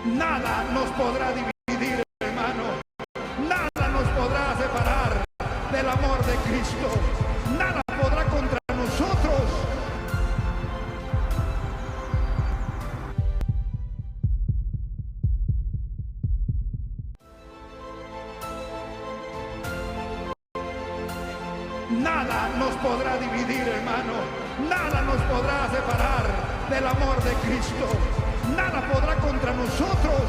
Nada nos podrá dividir, hermano. Nada nos podrá separar del amor de Cristo. Nada podrá contra nosotros. Nada nos podrá dividir, hermano. Nada nos podrá separar del amor de Cristo. Nada podrá contra nosotros.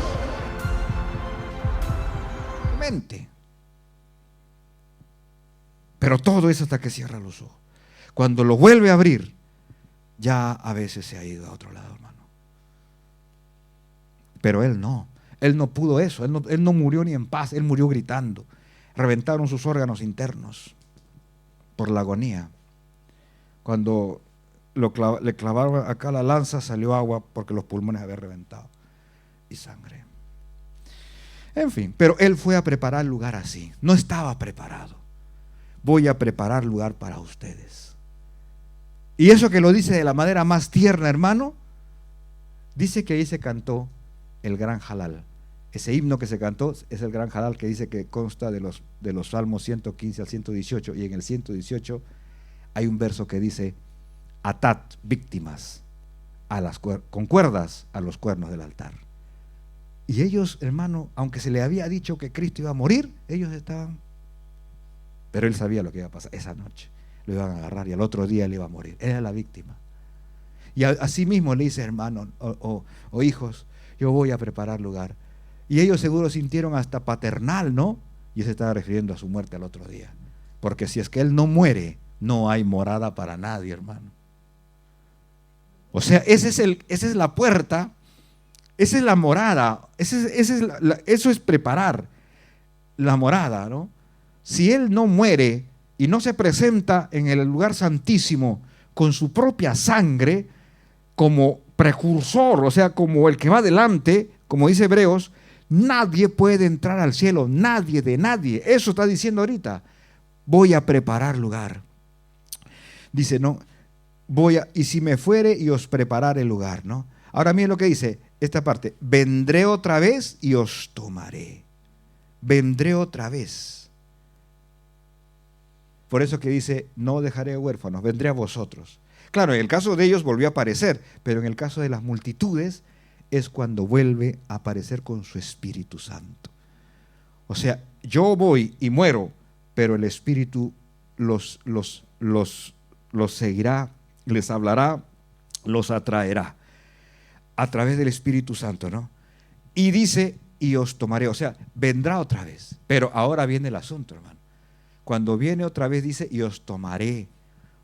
Mente. Pero todo es hasta que cierra los ojos. Cuando lo vuelve a abrir, ya a veces se ha ido a otro lado, hermano. Pero él no pudo eso, él no murió ni en paz, él murió gritando. Reventaron sus órganos internos por la agonía. Cuando le clavaron acá la lanza, salió agua porque los pulmones habían reventado y sangre. En fin, pero él fue a preparar el lugar así, no estaba preparado. Voy a preparar lugar para ustedes. Y eso que lo dice de la manera más tierna, hermano, dice que ahí se cantó el Gran Jalal. Ese himno que se cantó es el Gran Jalal, que dice que consta de los Salmos 115 al 118, y en el 118 hay un verso que dice: atad víctimas con cuerdas a los cuernos del altar. Y ellos, hermano, aunque se le había dicho que Cristo iba a morir, ellos estaban, pero él sabía lo que iba a pasar. Esa noche lo iban a agarrar y al otro día él iba a morir. Él era la víctima. Y así mismo le dice: hermano o hijos, yo voy a preparar lugar. Y ellos seguro sintieron hasta paternal, ¿no? Y se estaba refiriendo a su muerte al otro día. Porque si es que él no muere, no hay morada para nadie, hermano. O sea, esa es la puerta Esa es la morada, eso es preparar la morada, ¿no? Si Él no muere y no se presenta en el lugar santísimo con su propia sangre como precursor, o sea, como el que va adelante, como dice Hebreos, nadie puede entrar al cielo, nadie de nadie. Eso está diciendo ahorita. Voy a preparar lugar. Dice, no, y si me fuere y os prepararé el lugar, ¿no? Ahora miren lo que dice esta parte, vendré otra vez y os tomaré. Vendré otra vez. Por eso que dice, no dejaré huérfanos, vendré a vosotros. Claro, en el caso de ellos volvió a aparecer, pero en el caso de las multitudes es cuando vuelve a aparecer con su Espíritu Santo. O sea, yo voy y muero, pero el Espíritu los seguirá, les hablará, los atraerá a través del Espíritu Santo, ¿no? Y dice, y os tomaré, o sea, vendrá otra vez. Pero ahora viene el asunto, hermano. Cuando viene otra vez dice, y os tomaré.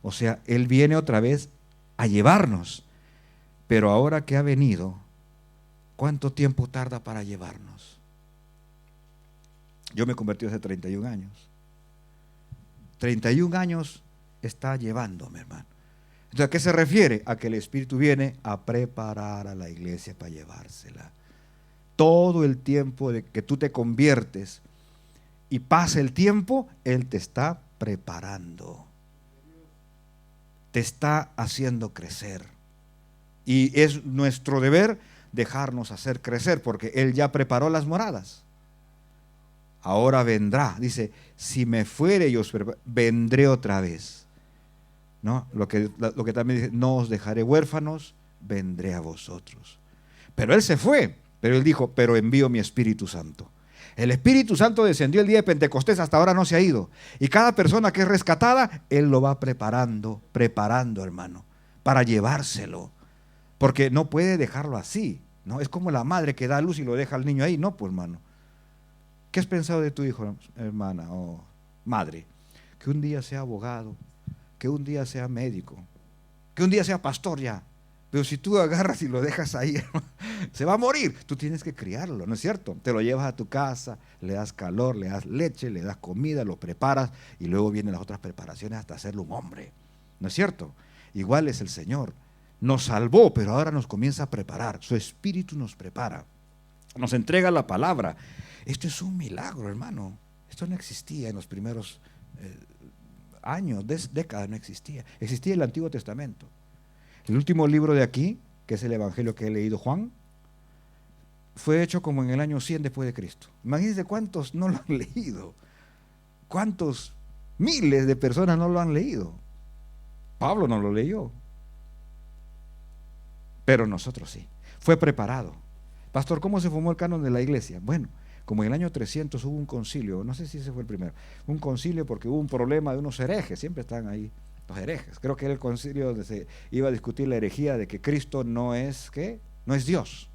O sea, Él viene otra vez a llevarnos. Pero ahora que ha venido, ¿cuánto tiempo tarda para llevarnos? Yo me convertí hace 31 años. 31 años está llevándome, hermano. Entonces, ¿a qué se refiere? A que el Espíritu viene a preparar a la iglesia para llevársela. Todo el tiempo de que tú te conviertes y pasa el tiempo, Él te está preparando. Te está haciendo crecer. Y es nuestro deber dejarnos hacer crecer, porque Él ya preparó las moradas. Ahora vendrá, dice, si me fuere yo vendré otra vez. ¿No? Lo que también dice, no os dejaré huérfanos, vendré a vosotros. Pero Él se fue, pero Él dijo, pero envío mi Espíritu Santo. El Espíritu Santo descendió el día de Pentecostés, hasta ahora no se ha ido. Y cada persona que es rescatada, Él lo va preparando, hermano, para llevárselo. Porque no puede dejarlo así, ¿no? Es como la madre que da a luz y lo deja al niño ahí. No, pues, hermano. ¿Qué has pensado de tu hijo, hermana o madre? Que un día sea abogado, que un día sea médico, que un día sea pastor ya. Pero si tú agarras y lo dejas ahí, se va a morir. Tú tienes que criarlo, ¿no es cierto? Te lo llevas a tu casa, le das calor, le das leche, le das comida, lo preparas y luego vienen las otras preparaciones hasta hacerlo un hombre, ¿no es cierto? Igual es el Señor. Nos salvó, pero ahora nos comienza a preparar. Su Espíritu nos prepara, nos entrega la palabra. Esto es un milagro, hermano. Esto no existía en los primeros años, décadas no existía. Existía el Antiguo Testamento. El último libro de aquí, que es el Evangelio que he leído, Juan, fue hecho como en el año 100 después de Cristo. Imagínense cuántos no lo han leído. Cuántos miles de personas no lo han leído. Pablo no lo leyó. Pero nosotros sí. Fue preparado. Pastor, ¿cómo se formó el canon de la iglesia? Bueno, como en el año 300 hubo un concilio, no sé si ese fue el primero, un concilio porque hubo un problema de unos herejes, siempre están ahí los herejes. Creo que era el concilio donde se iba a discutir la herejía de que Cristo no es, ¿qué? No es Dios.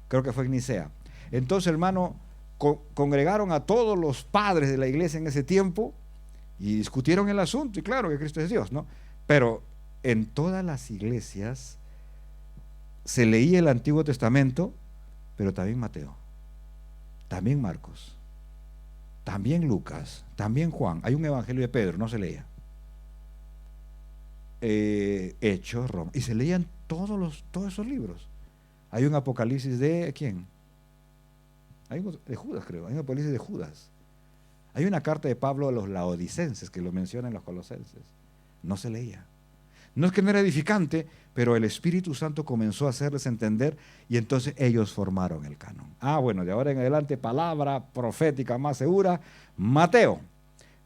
Creo que fue en Nicea. Entonces, hermano, congregaron a todos los padres de la iglesia en ese tiempo y discutieron el asunto, y claro que Cristo es Dios, ¿no? Pero en todas las iglesias se leía el Antiguo Testamento, pero también Mateo, también Marcos, también Lucas, también Juan. Hay un evangelio de Pedro, no se leía. Hechos, Roma, y se leían todos esos libros. Hay un Apocalipsis de ¿quién? Hay uno de Judas, creo. Hay un Apocalipsis de Judas. Hay una carta de Pablo a los laodicenses que lo mencionan los colosenses. No se leía. No es que no era edificante, pero el Espíritu Santo comenzó a hacerles entender y entonces ellos formaron el canon. Bueno, de ahora en adelante, palabra profética más segura, Mateo,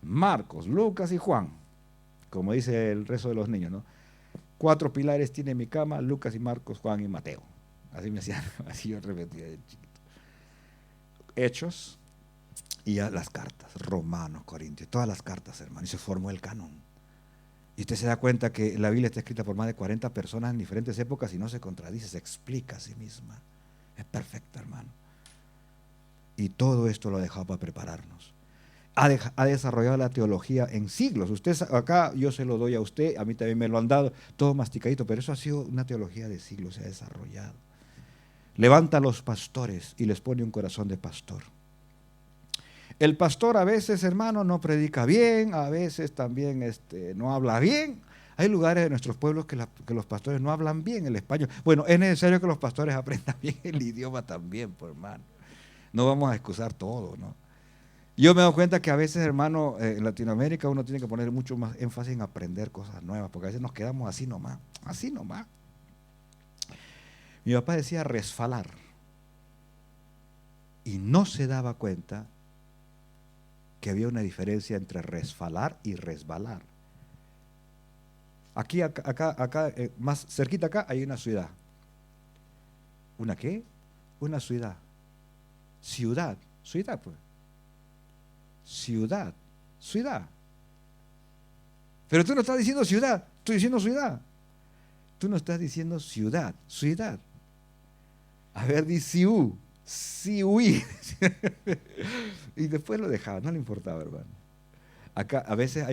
Marcos, Lucas y Juan, como dice el resto de los niños, ¿no? 4 pilares tiene mi cama, Lucas y Marcos, Juan y Mateo. Así me hacían, así yo repetía de chiquito. Hechos y ya las cartas, Romanos, Corintios, todas las cartas, hermano, y se formó el canon. Y usted se da cuenta que la Biblia está escrita por más de 40 personas en diferentes épocas y no se contradice, se explica a sí misma. Es perfecta, hermano. Y todo esto lo ha dejado para prepararnos. Ha desarrollado la teología en siglos. Usted acá, yo se lo doy a usted, a mí también me lo han dado, todo masticadito, pero eso ha sido una teología de siglos, se ha desarrollado. levanta a los pastores y les pone un corazón de pastor. El pastor a veces, hermano, no predica bien, a veces también no habla bien. Hay lugares de nuestros pueblos que los pastores no hablan bien el español. Bueno, es necesario que los pastores aprendan bien el idioma también, pues, hermano. No vamos a excusar todo, ¿no? Yo me doy cuenta que a veces, hermano, en Latinoamérica uno tiene que poner mucho más énfasis en aprender cosas nuevas, porque a veces nos quedamos así nomás, así nomás. Mi papá decía resfalar y no se daba cuenta que había una diferencia entre resfalar y resbalar. Aquí, acá, más cerquita acá hay una ciudad. ¿Una qué? Una ciudad. Ciudad pues. Ciudad. Pero tú no estás diciendo ciudad, estoy diciendo ciudad. Tú no estás diciendo ciudad. A ver, di siú. Y después lo dejaba, no le importaba, hermano. Acá a veces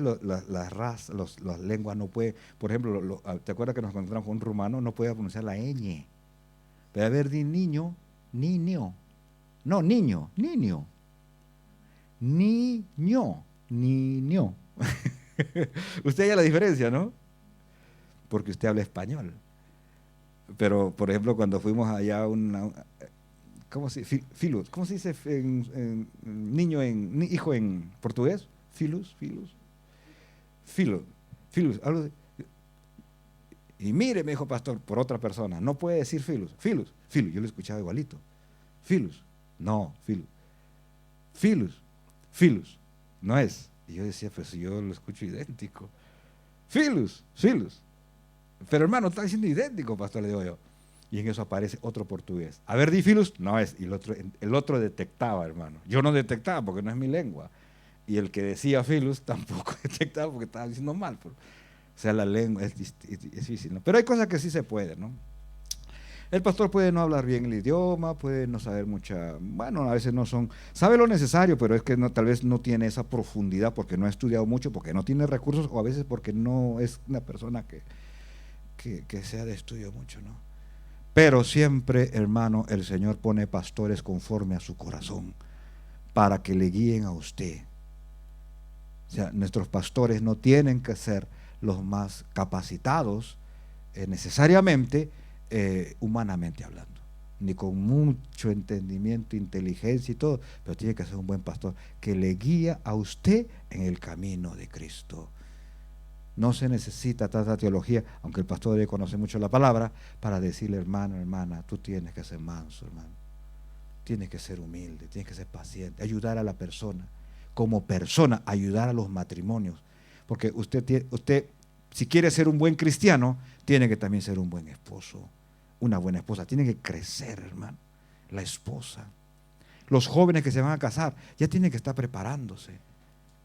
las lenguas no puede, por ejemplo, ¿te acuerdas que nos encontramos con un rumano? No puede pronunciar la ñ. Pero a ver, di niño. No, niño. Usted ya la diferencia, ¿no? Porque usted habla español. Pero, por ejemplo, cuando fuimos allá a ¿cómo se dice? ¿Cómo se dice hijo en portugués? Filus. Algo y mire, me dijo pastor, por otra persona, no puede decir filus. Yo lo escuchaba igualito. Filus. No es. Y yo decía, pues yo lo escucho idéntico. Filus. Pero hermano, está diciendo idéntico, pastor, le digo yo. Y en eso aparece otro portugués. A ver, di filus, no es. Y el otro detectaba, hermano. Yo no detectaba porque no es mi lengua. Y el que decía filus tampoco detectaba porque estaba diciendo mal. O sea, la lengua es difícil, ¿no? Pero hay cosas que sí se pueden, ¿no? El pastor puede no hablar bien el idioma, puede no saber bueno, a veces no sabe lo necesario, pero es que tal vez no tiene esa profundidad porque no ha estudiado mucho, porque no tiene recursos, o a veces porque no es una persona que sea de estudio mucho, ¿no? Pero siempre, hermano, el Señor pone pastores conforme a su corazón para que le guíen a usted. O sea, nuestros pastores no tienen que ser los más capacitados necesariamente, humanamente hablando, ni con mucho entendimiento, inteligencia y todo, pero tiene que ser un buen pastor que le guía a usted en el camino de Cristo. No se necesita tanta teología, aunque el pastor debe conocer mucho la palabra, para decirle, hermano, hermana, tú tienes que ser manso, hermano. Tienes que ser humilde, tienes que ser paciente, ayudar a la persona. Como persona, ayudar a los matrimonios. Porque usted, si quiere ser un buen cristiano, tiene que también ser un buen esposo, una buena esposa. Tiene que crecer, hermano, la esposa. Los jóvenes que se van a casar ya tienen que estar preparándose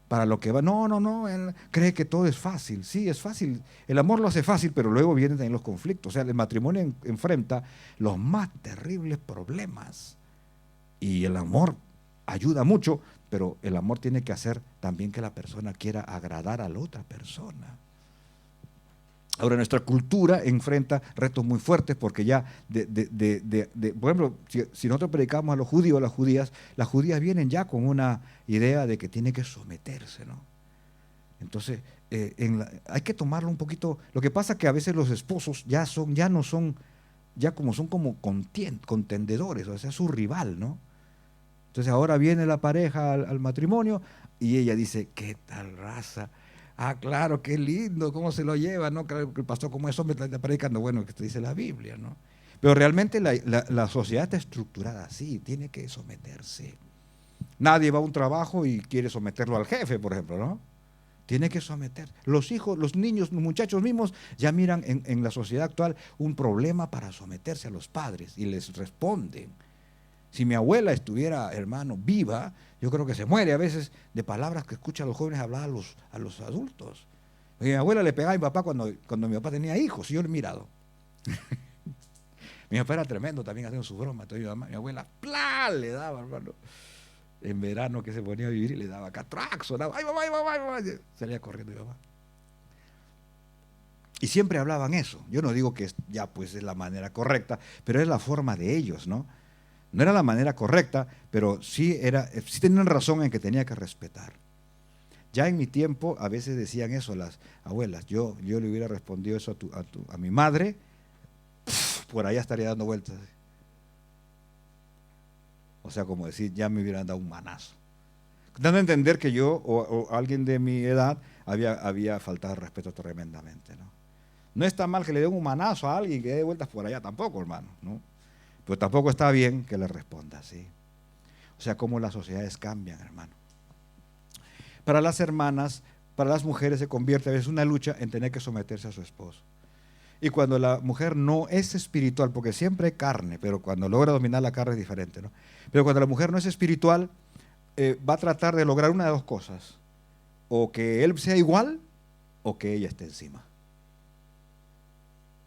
para lo que va. No, él cree que todo es fácil. Sí, es fácil. El amor lo hace fácil, pero luego vienen también los conflictos. O sea, el matrimonio enfrenta los más terribles problemas. Y el amor ayuda mucho, pero el amor tiene que hacer también que la persona quiera agradar a la otra persona. Ahora, nuestra cultura enfrenta retos muy fuertes porque ya, por ejemplo, si nosotros predicamos a los judíos, las judías vienen ya con una idea de que tiene que someterse, ¿no? Entonces, hay que tomarlo un poquito. Lo que pasa es que a veces los esposos ya son como contendedores, o sea, su rival, ¿no? Entonces ahora viene la pareja al matrimonio y ella dice, ¿qué tal raza? Ah, claro, qué lindo, cómo se lo lleva, ¿no? Claro que el pastor como es hombre está predicando, bueno, que te dice la Biblia, ¿no? Pero realmente la sociedad está estructurada así, tiene que someterse. Nadie va a un trabajo y quiere someterlo al jefe, por ejemplo, ¿no? Tiene que someter. Los hijos, los niños, los muchachos mismos ya miran en la sociedad actual un problema para someterse a los padres y les responden. Si mi abuela estuviera, hermano, viva, yo creo que se muere a veces de palabras que escucha a los jóvenes hablar a los adultos. Porque mi abuela le pegaba a mi papá cuando mi papá tenía hijos, y yo lo he mirado. Mi papá era tremendo también haciendo sus bromas. Entonces mi abuela, ¡plá!, le daba, hermano. En verano que se ponía a vivir y le daba catrax, sonaba, ¡ay, mamá, ay, mamá, ay, mamá! Salía corriendo mi papá. Y siempre hablaban eso. Yo no digo que ya pues es la manera correcta, pero es la forma de ellos, ¿no? No era la manera correcta, pero sí tenían razón en que tenía que respetar. Ya en mi tiempo a veces decían eso las abuelas. Yo le hubiera respondido eso a mi madre, por allá estaría dando vueltas. O sea, como decir, ya me hubieran dado un manazo. Dando a entender que yo o alguien de mi edad había faltado el respeto tremendamente, ¿no? No está mal que le den un manazo a alguien que dé vueltas por allá tampoco, hermano, ¿no? Pero tampoco está bien que le responda así. O sea, cómo las sociedades cambian, hermano. Para las hermanas, para las mujeres se convierte a veces una lucha en tener que someterse a su esposo. Y cuando la mujer no es espiritual, porque siempre hay carne, pero cuando logra dominar la carne es diferente, ¿no? Pero cuando la mujer no es espiritual, va a tratar de lograr una de dos cosas. O que él sea igual, o que ella esté encima.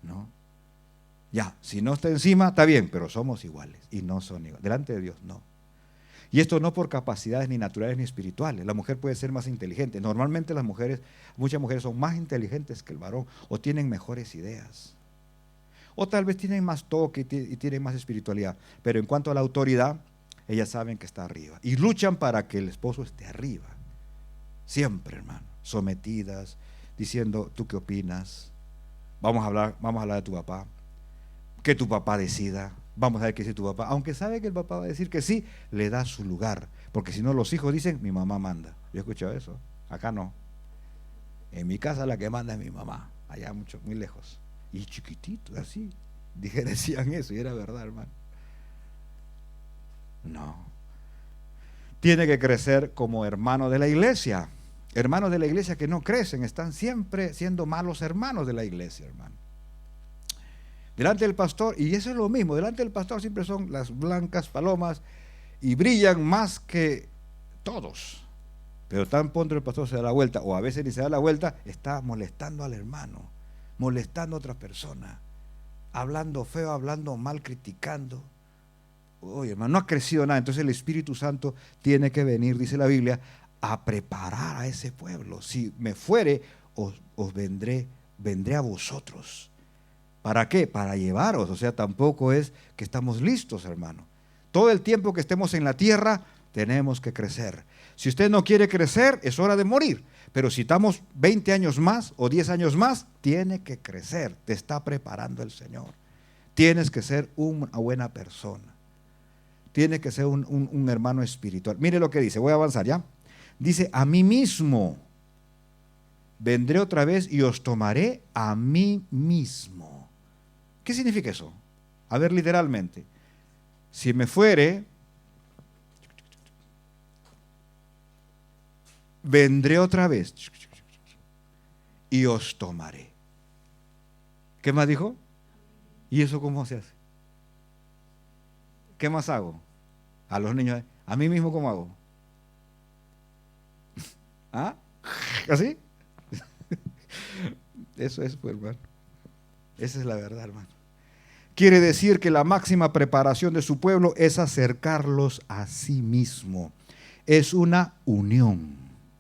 ¿No? Ya, si no está encima, está bien, pero somos iguales. Y no son iguales. Delante de Dios, no. Y esto no por capacidades ni naturales ni espirituales. La mujer puede ser más inteligente. Normalmente muchas mujeres son más inteligentes que el varón o tienen mejores ideas. O tal vez tienen más toque y tienen más espiritualidad. Pero en cuanto a la autoridad, ellas saben que está arriba. Y luchan para que el esposo esté arriba. Siempre, hermano. Sometidas, diciendo, ¿tú qué opinas? Vamos a hablar de tu papá. Que tu papá decida. Vamos a ver qué dice tu papá. Aunque sabe que el papá va a decir que sí, le da su lugar. Porque si no, los hijos dicen, mi mamá manda. Yo he escuchado eso. Acá no. En mi casa la que manda es mi mamá. Allá muy lejos. Y chiquitito, así. Decían eso y era verdad, hermano. No. Tiene que crecer como hermano de la iglesia. Hermanos de la iglesia que no crecen, están siempre siendo malos hermanos de la iglesia, hermano. Delante del pastor, y eso es lo mismo, delante del pastor siempre son las blancas palomas y brillan más que todos. Pero tan pronto el pastor se da la vuelta, o a veces ni se da la vuelta, está molestando al hermano, molestando a otra persona, hablando feo, hablando mal, criticando. Oye, hermano, no ha crecido nada. Entonces el Espíritu Santo tiene que venir, dice la Biblia, a preparar a ese pueblo. Si me fuere, os vendré a vosotros. ¿Para qué? Para llevaros. O sea, tampoco es que estamos listos, hermano. Todo el tiempo que estemos en la tierra, tenemos que crecer. Si usted no quiere crecer, es hora de morir. Pero si estamos 20 años más o 10 años más, tiene que crecer. Te está preparando el Señor. Tienes que ser una buena persona. Tienes que ser un hermano espiritual. Mire lo que dice, voy a avanzar ya. Dice, a mí mismo vendré otra vez y os tomaré a mí mismo. ¿Qué significa eso? A ver, literalmente. Si me fuere, vendré otra vez y os tomaré. ¿Qué más dijo? ¿Y eso cómo se hace? ¿Qué más hago? A los niños, a mí mismo, ¿cómo hago? ¿Ah? ¿Así? Eso es, pues, hermano. Esa es la verdad, hermano. Quiere decir que la máxima preparación de su pueblo es acercarlos a sí mismo. Es una unión,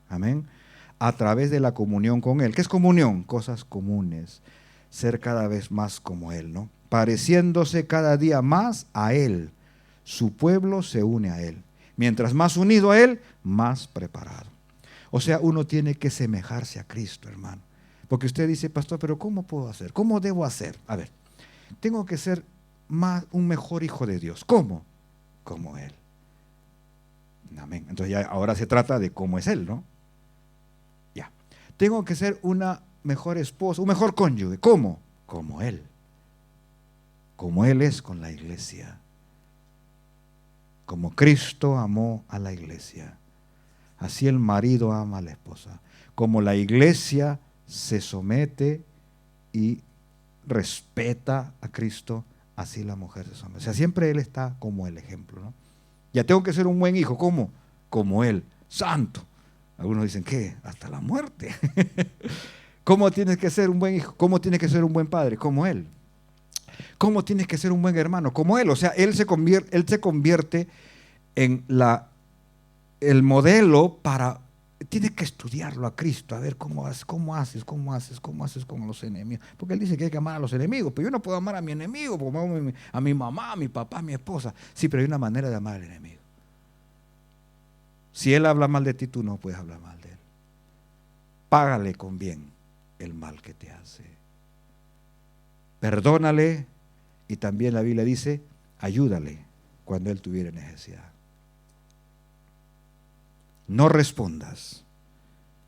amén, a través de la comunión con Él. ¿Qué es comunión? Cosas comunes, ser cada vez más como Él, ¿no? Pareciéndose cada día más a Él. Su pueblo se une a Él. Mientras más unido a Él, más preparado. O sea, uno tiene que semejarse a Cristo, hermano. Porque usted dice, pastor, pero ¿cómo puedo hacer? ¿Cómo debo hacer? A ver, tengo que ser un mejor hijo de Dios. ¿Cómo? Como Él. Amén. Entonces ya ahora se trata de cómo es Él, ¿no? Ya. Tengo que ser una mejor esposa, un mejor cónyuge. ¿Cómo? Como Él. Como Él es con la iglesia. Como Cristo amó a la iglesia. Así el marido ama a la esposa. Como la iglesia se somete y respeta a Cristo, así la mujer se somete. O sea, siempre Él está como el ejemplo, ¿no? Ya tengo que ser un buen hijo. ¿Cómo? Como Él, santo. Algunos dicen, ¿qué? Hasta la muerte. ¿Cómo tienes que ser un buen hijo? ¿Cómo tienes que ser un buen padre? Como Él. ¿Cómo tienes que ser un buen hermano? Como Él. O sea, Él se convierte en el modelo para tienes que estudiarlo a Cristo, a ver cómo haces con los enemigos. Porque Él dice que hay que amar a los enemigos, pero yo no puedo amar a mi enemigo, porque amo a mi mamá, a mi papá, a mi esposa. Sí, pero hay una manera de amar al enemigo. Si él habla mal de ti, tú no puedes hablar mal de él. Págale con bien el mal que te hace. Perdónale, y también la Biblia dice, ayúdale cuando él tuviera necesidad. No respondas.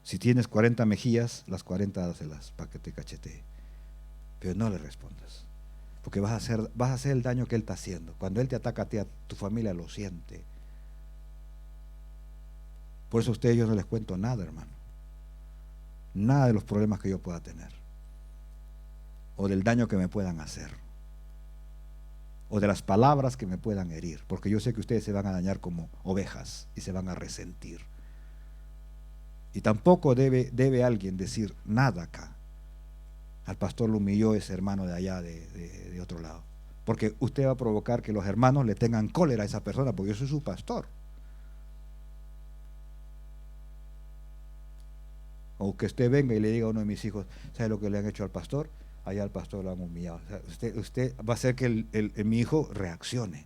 Si tienes 40 mejillas, las 40 dáselas para que te cachetee. Pero no le respondas, porque vas a hacer el daño que él está haciendo. Cuando él te ataca a ti, a tu familia lo siente. Por eso a ustedes yo no les cuento nada, hermano. Nada de los problemas que yo pueda tener, o del daño que me puedan hacer, o de las palabras que me puedan herir, porque yo sé que ustedes se van a dañar como ovejas y se van a resentir. Y tampoco debe alguien decir nada acá. Al pastor lo humilló ese hermano de allá, de otro lado, porque usted va a provocar que los hermanos le tengan cólera a esa persona, porque yo soy su pastor. O que usted venga y le diga a uno de mis hijos, ¿sabe lo que le han hecho al pastor? Allá al pastor lo han humillado. O sea, usted va a hacer que mi hijo reaccione.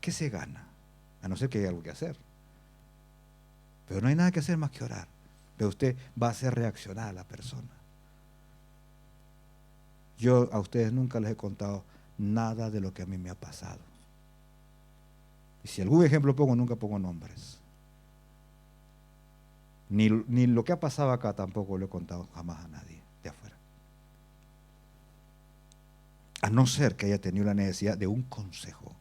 ¿Qué se gana? A no ser que haya algo que hacer. Pero no hay nada que hacer más que orar. Pero usted va a hacer reaccionar a la persona. Yo a ustedes nunca les he contado nada de lo que a mí me ha pasado. Y si algún ejemplo pongo, nunca pongo nombres. Ni lo que ha pasado acá tampoco lo he contado jamás a nadie de afuera. A no ser que haya tenido la necesidad de un consejo.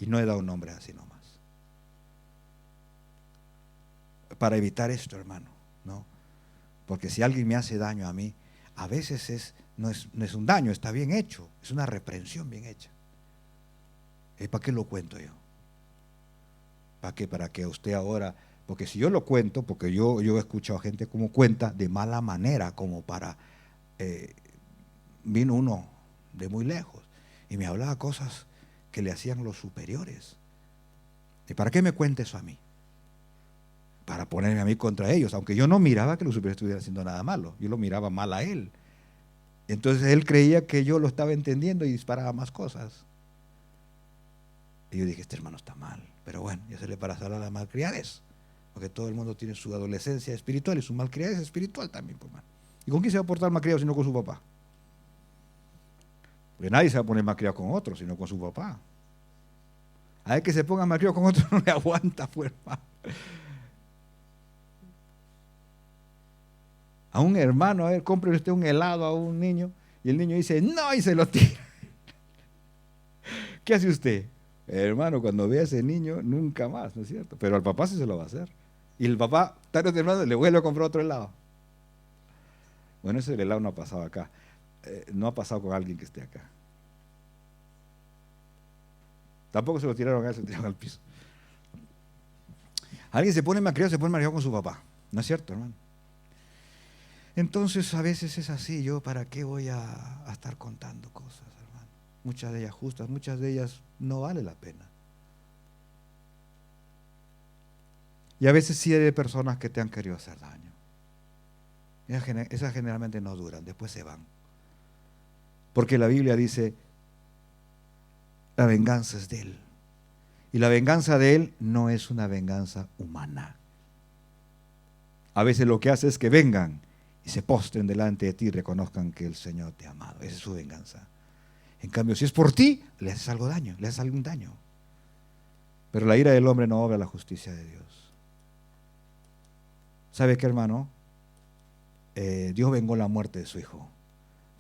Y no he dado nombres así nomás. Para evitar esto, hermano, ¿no? Porque si alguien me hace daño a mí, a veces no es un daño, está bien hecho. Es una reprensión bien hecha. ¿Para qué lo cuento yo? ¿Para qué? Para que usted ahora... Porque si yo lo cuento, porque yo he escuchado gente como cuenta de mala manera, como para, vino uno de muy lejos y me hablaba cosas que le hacían los superiores. ¿Y para qué me cuenta eso a mí? Para ponerme a mí contra ellos, aunque yo no miraba que los superiores estuvieran haciendo nada malo, yo lo miraba mal a él. Entonces él creía que yo lo estaba entendiendo y disparaba más cosas. Y yo dije, este hermano está mal, pero bueno, ya se le para salir a las malcriades. Porque todo el mundo tiene su adolescencia espiritual y su malcriadez espiritual también, pues, man. ¿Y con quién se va a portar malcriado sino con su papá? Porque nadie se va a poner malcriado con otro, sino con su papá. A él que se ponga malcriado con otro no le aguanta, pues, hermano. A un hermano, a ver, compre usted un helado a un niño y el niño dice, no, y se lo tira. ¿Qué hace usted? Hermano, cuando ve a ese niño, nunca más, ¿no es cierto? Pero al papá sí se lo va a hacer. Y el papá, tarde o temprano, le vuelve a comprar otro helado. Bueno, ese helado no ha pasado acá. No ha pasado con alguien que esté acá. Tampoco se lo tiraron a él, se lo tiraron al piso. Alguien se pone malcriado, se pone malcriado con su papá. ¿No es cierto, hermano? Entonces, a veces es así. Yo, ¿para qué voy a estar contando cosas, hermano? Muchas de ellas justas, muchas de ellas no vale la pena. Y a veces sí hay personas que te han querido hacer daño. Esas generalmente no duran, después se van. Porque la Biblia dice, la venganza es de Él. Y la venganza de Él no es una venganza humana. A veces lo que hace es que vengan y se postren delante de ti y reconozcan que el Señor te ha amado. Esa es su venganza. En cambio, si es por ti, le haces algo daño, le haces algún daño. Pero la ira del hombre no obra la justicia de Dios. ¿Sabe qué, hermano? Dios vengó la muerte de su Hijo.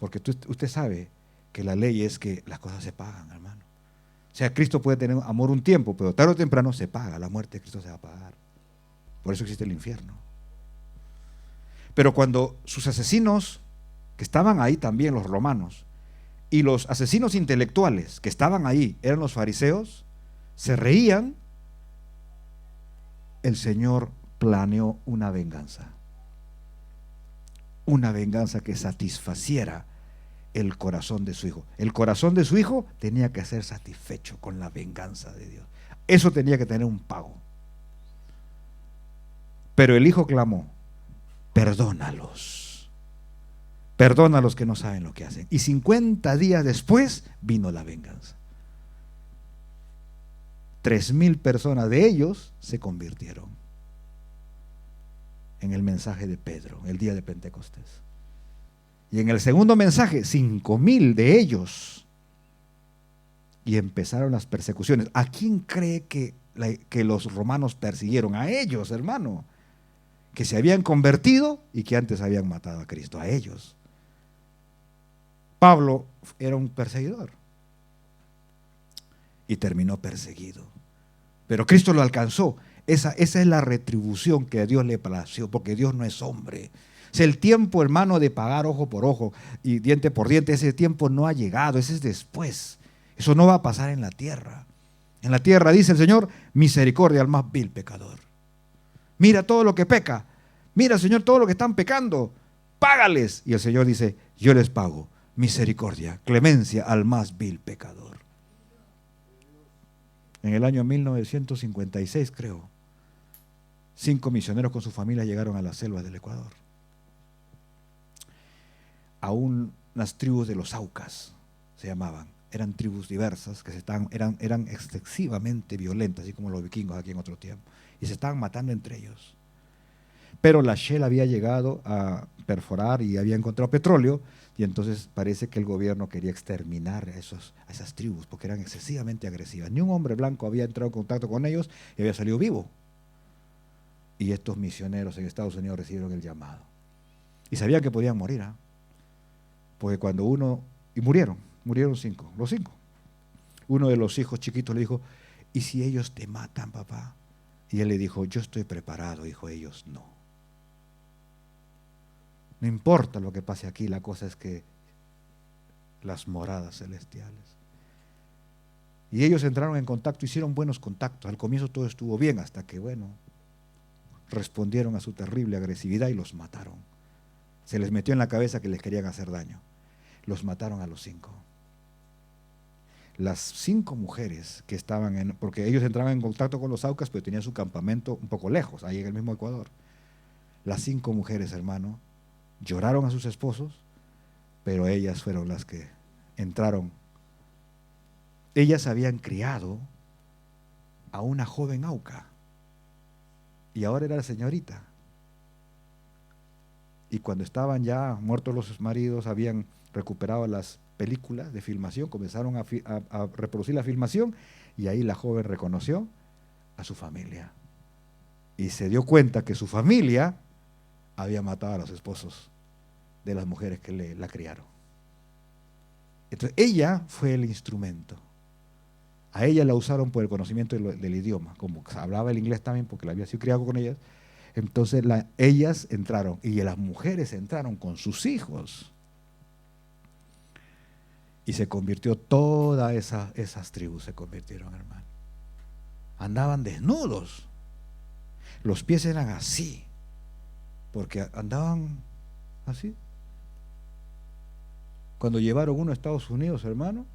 Porque usted sabe que la ley es que las cosas se pagan, hermano. O sea, Cristo puede tener amor un tiempo, pero tarde o temprano se paga. La muerte de Cristo se va a pagar. Por eso existe el infierno. Pero cuando sus asesinos, que estaban ahí también los romanos, y los asesinos intelectuales que estaban ahí eran los fariseos, se reían, el Señor planeó una venganza que satisfaciera el corazón de su Hijo. El corazón de su Hijo tenía que ser satisfecho con la venganza de Dios. Eso tenía que tener un pago. Pero el hijo clamó: perdónalos. Perdona a los que no saben lo que hacen. Y 50 días después vino la venganza. 3,000 personas de ellos se convirtieron en el mensaje de Pedro, el día de Pentecostés. Y en el segundo mensaje, 5,000 de ellos. Y empezaron las persecuciones. ¿A quién cree que los romanos persiguieron? A ellos, hermano, que se habían convertido y que antes habían matado a Cristo. A ellos. Pablo era un perseguidor y terminó perseguido, pero Cristo lo alcanzó. Esa es la retribución que a Dios le plació, porque Dios no es hombre. Es el tiempo, hermano, de pagar ojo por ojo y diente por diente. Ese tiempo no ha llegado, ese es después. Eso no va a pasar en la tierra. En la tierra, dice el Señor, misericordia al más vil pecador. Mira todo lo que peca. Mira, Señor, todo lo que están pecando. Págales. Y el Señor dice: yo les pago misericordia, clemencia al más vil pecador. En el año 1956, creo, 5 misioneros con su familia llegaron a las selvas del Ecuador. A unas tribus de los Aucas se llamaban. Eran tribus diversas que eran excesivamente violentas, así como los vikingos aquí en otro tiempo. Y se estaban matando entre ellos. Pero la Shell había llegado a perforar y había encontrado petróleo, y entonces parece que el gobierno quería exterminar a esas tribus porque eran excesivamente agresivas. Ni un hombre blanco había entrado en contacto con ellos y había salido vivo. Y estos misioneros en Estados Unidos recibieron el llamado. Y sabían que podían morir, porque cuando y murieron 5, los 5. Uno de los hijos chiquitos le dijo: ¿y si ellos te matan, papá? Y él le dijo: yo estoy preparado, hijo, ellos no. No importa lo que pase aquí, la cosa es que las moradas celestiales. Y ellos entraron en contacto, hicieron buenos contactos. Al comienzo todo estuvo bien, hasta que, respondieron a su terrible agresividad y los mataron. Se les metió en la cabeza que les querían hacer daño. Los mataron a los 5. Las 5 mujeres que estaban porque ellos entraban en contacto con los Aucas, pero tenían su campamento un poco lejos, ahí en el mismo Ecuador. Las 5 mujeres, hermano, lloraron a sus esposos, pero ellas fueron las que entraron. Ellas habían criado a una joven Auca y ahora era la señorita. Y cuando estaban ya muertos los maridos, habían recuperado las películas de filmación, comenzaron a reproducir la filmación, y ahí la joven reconoció a su familia y se dio cuenta que su familia había matado a los esposos de las mujeres que la criaron. Entonces ella fue el instrumento. A ella la usaron por el conocimiento del idioma, como hablaba el inglés también porque la había sido criado con ellas. Entonces ellas entraron y las mujeres entraron con sus hijos. Y se convirtió todas esas tribus, se convirtieron, hermano. Andaban desnudos. Los pies eran así, porque andaban así. Cuando llevaron uno a Estados Unidos, hermano,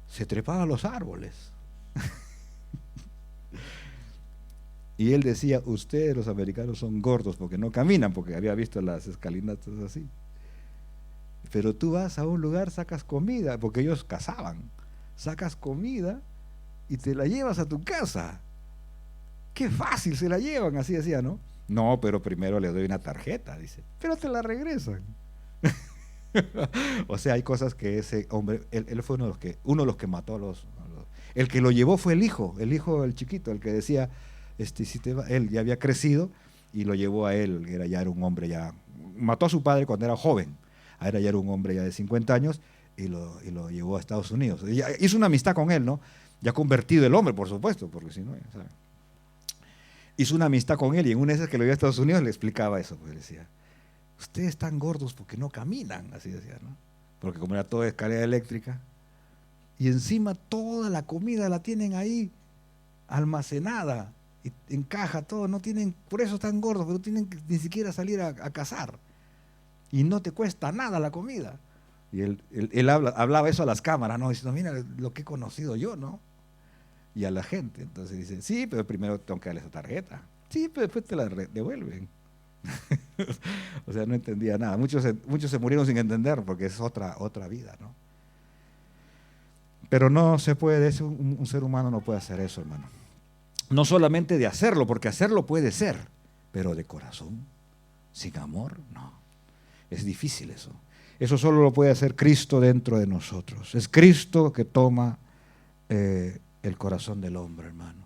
se trepaba a los árboles. Y él decía: ustedes los americanos son gordos porque no caminan, porque había visto las escalinatas así. Pero tú vas a un lugar, sacas comida, porque ellos cazaban, sacas comida y te la llevas a tu casa. Qué fácil se la llevan, así decía, ¿no? No, pero primero le doy una tarjeta, dice, pero te la regresan. O sea, hay cosas que ese hombre, él fue uno de los que mató a los. El que lo llevó fue el hijo, el chiquito, el que decía, si te va, él ya había crecido y lo llevó a él, ya era un hombre, ya mató a su padre cuando era joven. Ahora ya era un hombre ya de 50 años y lo llevó a Estados Unidos. Y hizo una amistad con él, ¿no? Ya convertido el hombre, por supuesto, porque si no, ya saben. Hizo una amistad con él y en una de esas que lo llevó a Estados Unidos le explicaba eso, pues decía: ustedes están gordos porque no caminan, así decía, ¿no? Porque como era toda escalera eléctrica, y encima toda la comida la tienen ahí almacenada, y en caja, todo, no tienen, por eso están gordos, pero no tienen que ni siquiera salir a cazar. Y no te cuesta nada la comida. Y él hablaba eso a las cámaras, ¿no? Diciendo: mira lo que he conocido yo, ¿no? Y a la gente. Entonces dice: sí, pero primero tengo que darle esa tarjeta. Sí, pero después te la devuelven. O sea, no entendía nada. Muchos se murieron sin entender porque es otra vida, ¿no? Pero no se puede, un ser humano no puede hacer eso, hermano. No solamente de hacerlo, porque hacerlo puede ser, pero de corazón, sin amor, no. Es difícil eso. Eso solo lo puede hacer Cristo dentro de nosotros. Es Cristo que toma el corazón del hombre, hermano,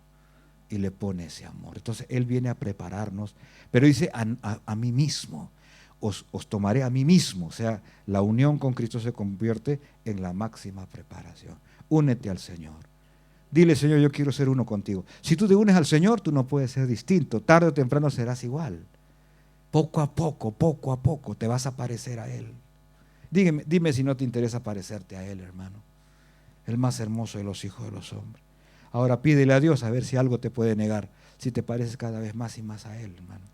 y le pone ese amor. Entonces Él viene a prepararnos, pero dice a mí mismo, os tomaré a mí mismo. O sea, la unión con Cristo se convierte en la máxima preparación. Únete al Señor. Dile, Señor, yo quiero ser uno contigo. Si tú te unes al Señor, tú no puedes ser distinto. Tarde o temprano serás igual. Poco a poco te vas a parecer a Él. Dime si no te interesa parecerte a Él, hermano. El más hermoso de los hijos de los hombres. Ahora pídele a Dios a ver si algo te puede negar, si te pareces cada vez más y más a Él, hermano.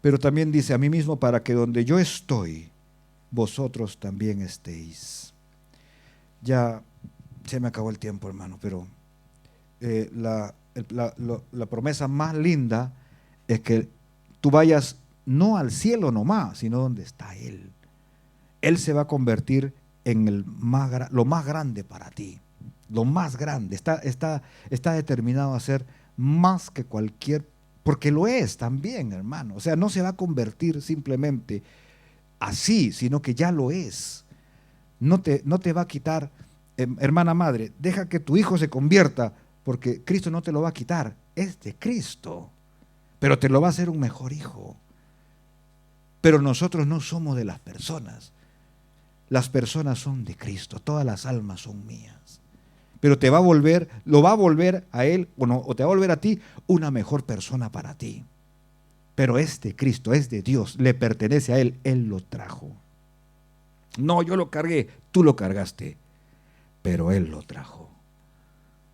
Pero también dice a mí mismo, para que donde yo estoy, vosotros también estéis. Ya se me acabó el tiempo, hermano, pero la promesa más linda es que tú vayas no al cielo nomás, sino donde está Él. Él se va a convertir en lo más grande para ti. Lo más grande. Está determinado a ser más que cualquier, porque lo es también, hermano. O sea, no se va a convertir simplemente así, sino que ya lo es. No te va a quitar, hermana madre, deja que tu hijo se convierta, porque Cristo no te lo va a quitar. Es de Cristo, pero te lo va a hacer un mejor hijo. Pero nosotros no somos de las personas. Las personas son de Cristo, todas las almas son mías. Pero lo va a volver a Él, o te va a volver a ti, una mejor persona para ti. Pero es de Cristo, es de Dios, le pertenece a Él, Él lo trajo. No, yo lo cargué, tú lo cargaste, pero Él lo trajo.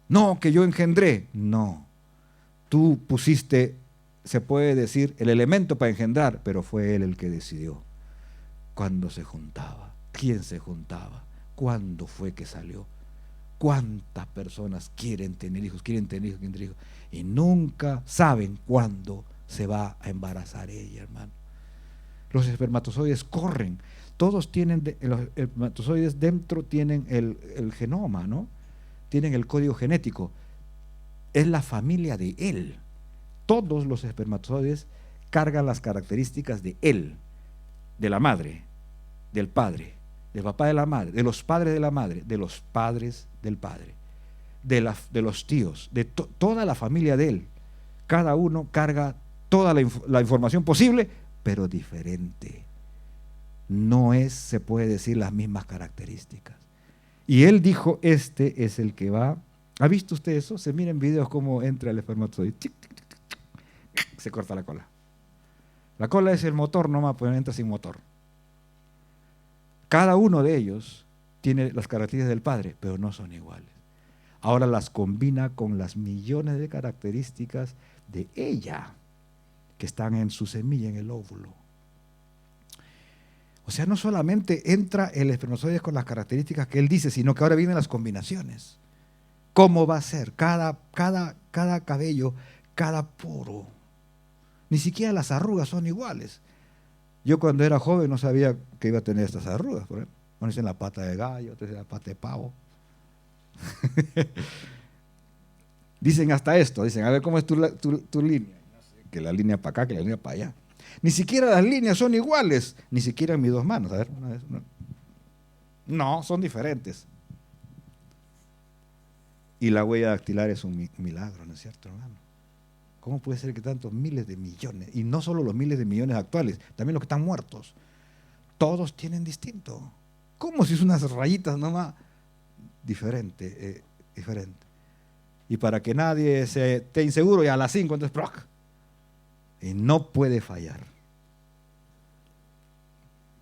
No, que yo engendré, no. Tú pusiste, se puede decir, el elemento para engendrar, pero fue Él el que decidió cuándo se juntaba. ¿Quién se juntaba? ¿Cuándo fue que salió? ¿Cuántas personas quieren tener hijos, y nunca saben cuándo se va a embarazar ella, hermano? Los espermatozoides corren. Todos tienen, los espermatozoides dentro tienen el genoma, ¿no? Tienen el código genético. Es la familia de Él. Todos los espermatozoides cargan las características de Él, de la madre, del padre, del papá de la madre, de los padres de la madre, de los padres del padre, de los tíos, de toda la familia de Él. Cada uno carga toda la información posible, pero diferente. No se puede decir las mismas características. Y Él dijo, este es el que va. ¿Ha visto usted eso? Se miren videos cómo entra el espermatozoide. Se corta la cola. La cola es el motor nomás, pues entra sin motor. Cada uno de ellos tiene las características del padre, pero no son iguales. Ahora las combina con las millones de características de ella, que están en su semilla, en el óvulo. O sea, no solamente entra el espermatozoide con las características que él dice, sino que ahora vienen las combinaciones. ¿Cómo va a ser? Cada cabello, cada poro. Ni siquiera las arrugas son iguales. Yo cuando era joven no sabía que iba a tener estas arrugas. Por ejemplo, uno dice la pata de gallo, otro dice la pata de pavo. Dicen hasta esto, dicen, a ver cómo es tu línea. Que la línea para acá, que la línea para allá. Ni siquiera las líneas son iguales, ni siquiera en mis dos manos. A ver, una vez. No, son diferentes. Y la huella dactilar es un milagro, ¿no es cierto, hermano? ¿Cómo puede ser que tantos miles de millones, y no solo los miles de millones actuales, también los que están muertos, todos tienen distinto? ¿Cómo si es unas rayitas nomás? Diferente. Y para que nadie se esté inseguro, y a las 5, entonces, ¡proc! Y no puede fallar.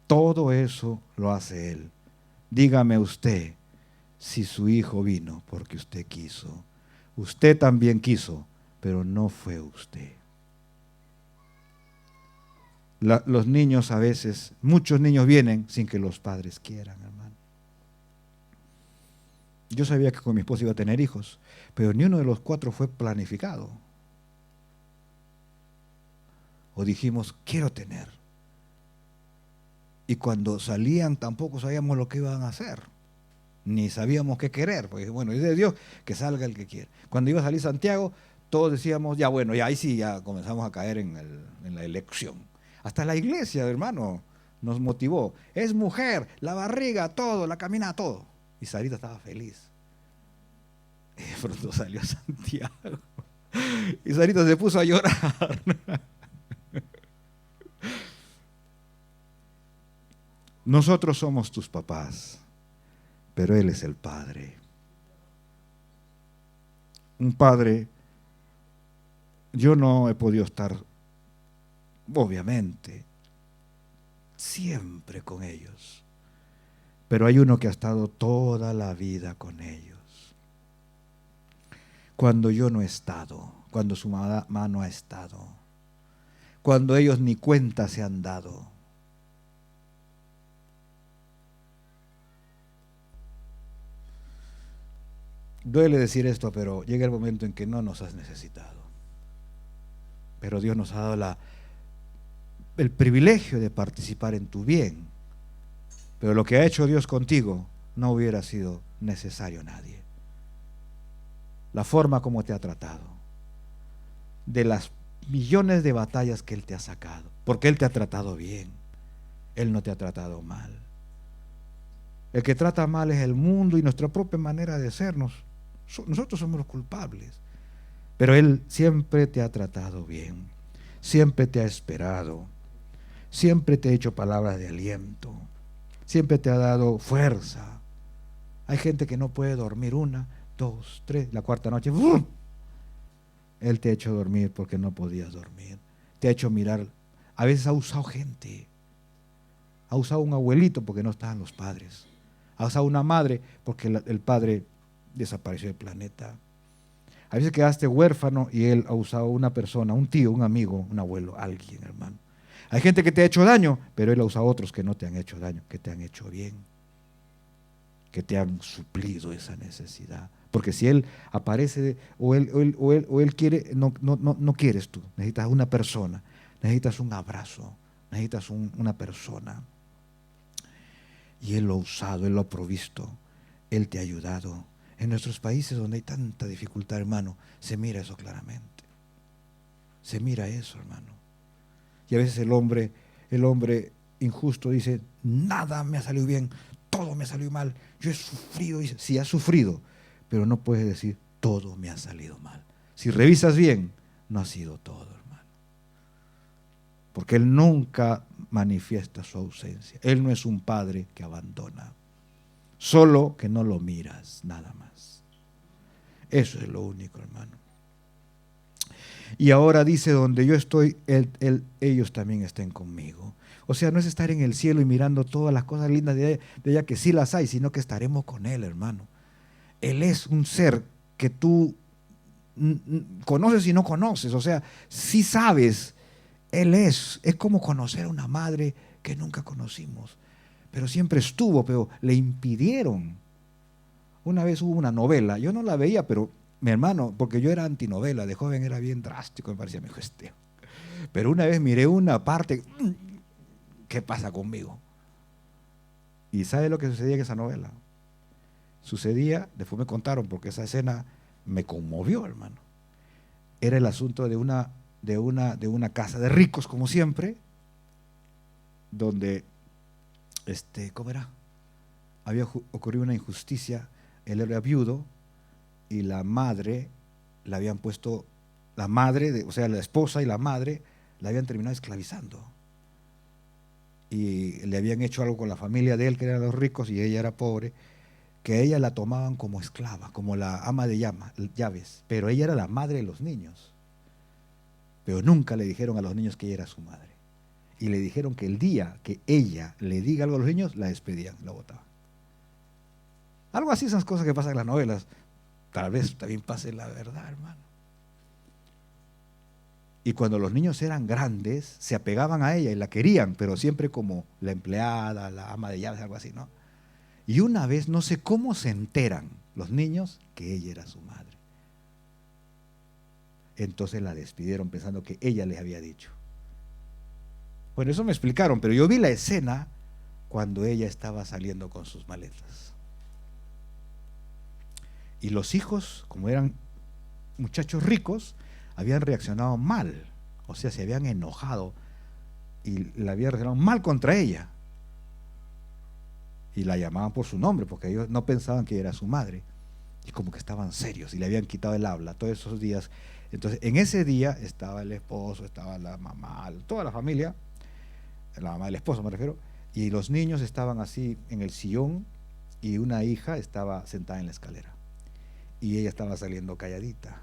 Todo eso lo hace Él. Dígame usted si su hijo vino porque usted quiso. Usted también quiso, pero no fue usted. Los niños a veces, muchos niños vienen sin que los padres quieran, hermano. Yo sabía que con mi esposa iba a tener hijos, pero ni uno de los 4 fue planificado. o dijimos, quiero tener. Y cuando salían tampoco sabíamos lo que iban a hacer, ni sabíamos qué querer, porque bueno, es de Dios, que salga el que quiere. Cuando iba a salir Santiago, todos decíamos, ya bueno, ya ahí sí, ya comenzamos a caer en la elección. Hasta la iglesia, hermano, nos motivó. Es mujer, la barriga, todo, la camina, todo. Y Sarita estaba feliz. Y de pronto salió Santiago. Y Sarita se puso a llorar. Nosotros somos tus papás, pero Él es el Padre. Un padre, yo no he podido estar, obviamente, siempre con ellos, pero hay uno que ha estado toda la vida con ellos. Cuando yo no he estado, cuando su mamá no ha estado, cuando ellos ni cuenta se han dado. Duele decir esto, pero llega el momento en que no nos has necesitado. Pero Dios nos ha dado el privilegio de participar en tu bien. Pero lo que ha hecho Dios contigo no hubiera sido necesario a nadie. La forma como te ha tratado, de las millones de batallas que Él te ha sacado, porque Él te ha tratado bien, Él no te ha tratado mal. El que trata mal es el mundo y nuestra propia manera de sernos. Nosotros somos los culpables, pero Él siempre te ha tratado bien, siempre te ha esperado, siempre te ha hecho palabras de aliento, siempre te ha dado fuerza. Hay gente que no puede dormir 1, 2, 3, la cuarta noche, ¡bum! Él te ha hecho dormir porque no podías dormir, te ha hecho mirar. A veces ha usado gente, ha usado un abuelito porque no estaban los padres, ha usado una madre porque el padre desapareció del planeta. A veces quedaste huérfano y Él ha usado una persona, un tío, un amigo, un abuelo, alguien, hermano. Hay gente que te ha hecho daño, pero Él ha usado otros que no te han hecho daño, que te han hecho bien, que te han suplido esa necesidad. Porque si Él aparece o él quiere, no quieres tú, necesitas una persona, necesitas un abrazo, necesitas una persona. Y Él lo ha usado, Él lo ha provisto, Él te ha ayudado. En nuestros países donde hay tanta dificultad, hermano, se mira eso claramente. Se mira eso, hermano. Y a veces el hombre injusto dice, nada me ha salido bien, todo me ha salido mal. Yo he sufrido, dice, sí has sufrido, pero no puedes decir, todo me ha salido mal. Si revisas bien, no ha sido todo, hermano. Porque Él nunca manifiesta su ausencia. Él no es un padre que abandona. Solo que no lo miras, nada más. Eso es lo único, hermano. Y ahora dice, donde yo estoy, ellos también estén conmigo. O sea, no es estar en el cielo y mirando todas las cosas lindas de ella, que sí las hay, sino que estaremos con Él, hermano. Él es un ser que tú conoces y no conoces. O sea, sí sabes, Él es como conocer a una madre que nunca conocimos. Pero siempre estuvo, pero le impidieron. Una vez hubo una novela, yo no la veía, pero mi hermano, porque yo era antinovela, de joven era bien drástico, me parecía, me dijo, pero una vez miré una parte, ¿qué pasa conmigo? ¿Y sabe lo que sucedía en esa novela? Sucedía, después me contaron, porque esa escena me conmovió, hermano. Era el asunto de una casa de ricos, como siempre, donde ¿cómo era? Había ocurrido una injusticia, él era viudo y la madre, la habían puesto, o sea, la esposa y la madre, la habían terminado esclavizando. Y le habían hecho algo con la familia de él, que eran los ricos, y ella era pobre, que a ella la tomaban como esclava, como la ama de llaves, pero ella era la madre de los niños. Pero nunca le dijeron a los niños que ella era su madre. Y le dijeron que el día que ella le diga algo a los niños, la despedían, la botaban. Algo así, esas cosas que pasan en las novelas. Tal vez también pase la verdad, hermano. Y cuando los niños eran grandes, se apegaban a ella y la querían, pero siempre como la empleada, la ama de llaves, algo así, ¿no? Y una vez, no sé cómo se enteran los niños que ella era su madre. Entonces la despidieron pensando que ella les había dicho. Bueno, eso me explicaron, pero yo vi la escena cuando ella estaba saliendo con sus maletas. Y los hijos, como eran muchachos ricos, habían reaccionado mal, o sea, se habían enojado y la habían reaccionado mal contra ella. Y la llamaban por su nombre, porque ellos no pensaban que era su madre. Y como que estaban serios y le habían quitado el habla todos esos días. Entonces, en ese día estaba el esposo, estaba la mamá, toda la familia, la mamá del esposo me refiero, y los niños estaban así en el sillón y una hija estaba sentada en la escalera. Y ella estaba saliendo calladita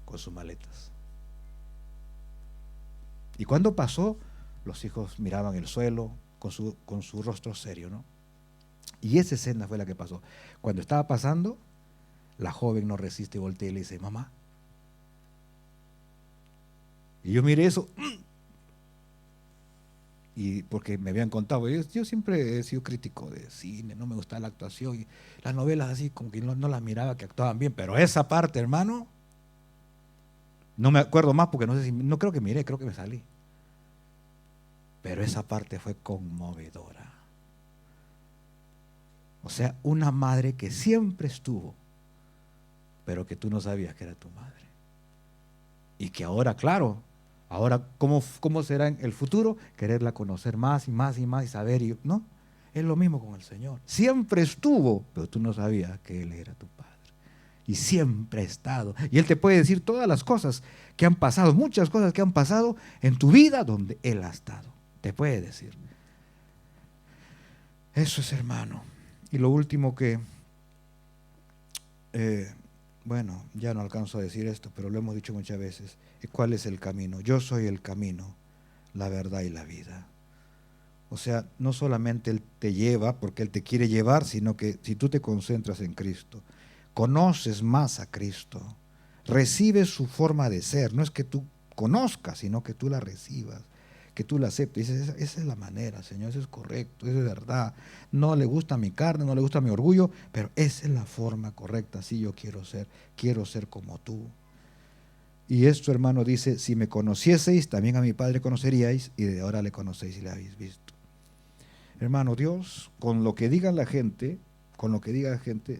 con sus maletas. Y cuando pasó, los hijos miraban el suelo con su rostro serio, ¿no? Y esa escena fue la que pasó. Cuando estaba pasando, la joven no resiste y voltea y le dice, mamá. Y yo miré eso. Y porque me habían contado, yo siempre he sido crítico de cine, no me gustaba la actuación. Y las novelas así como que no las miraba, que actuaban bien. Pero esa parte, hermano, no me acuerdo más porque no sé si, no creo que miré, creo que me salí. Pero esa parte fue conmovedora. O sea, una madre que siempre estuvo, pero que tú no sabías que era tu madre. Y que ahora, claro, ahora, ¿cómo será en el futuro? Quererla conocer más y más y más y saber, ¿no? Es lo mismo con el Señor. Siempre estuvo, pero tú no sabías que Él era tu Padre. Y siempre ha estado. Y Él te puede decir todas las cosas que han pasado, muchas cosas que han pasado en tu vida donde Él ha estado. Te puede decir. Eso es, hermano. Y lo último que, bueno, ya no alcanzo a decir esto, pero lo hemos dicho muchas veces. ¿Cuál es el camino? Yo soy el camino, la verdad y la vida. O sea, no solamente Él te lleva, porque Él te quiere llevar, sino que si tú te concentras en Cristo, conoces más a Cristo, recibes su forma de ser. No es que tú conozcas, sino que tú la recibas, que tú la aceptes. Esa es la manera, Señor, eso es correcto, eso es verdad. No le gusta mi carne, no le gusta mi orgullo, pero esa es la forma correcta. Así yo quiero ser como tú. Y esto, hermano, dice, si me conocieseis, también a mi Padre conoceríais, y de ahora le conocéis y le habéis visto. Hermano, Dios, con lo que diga la gente,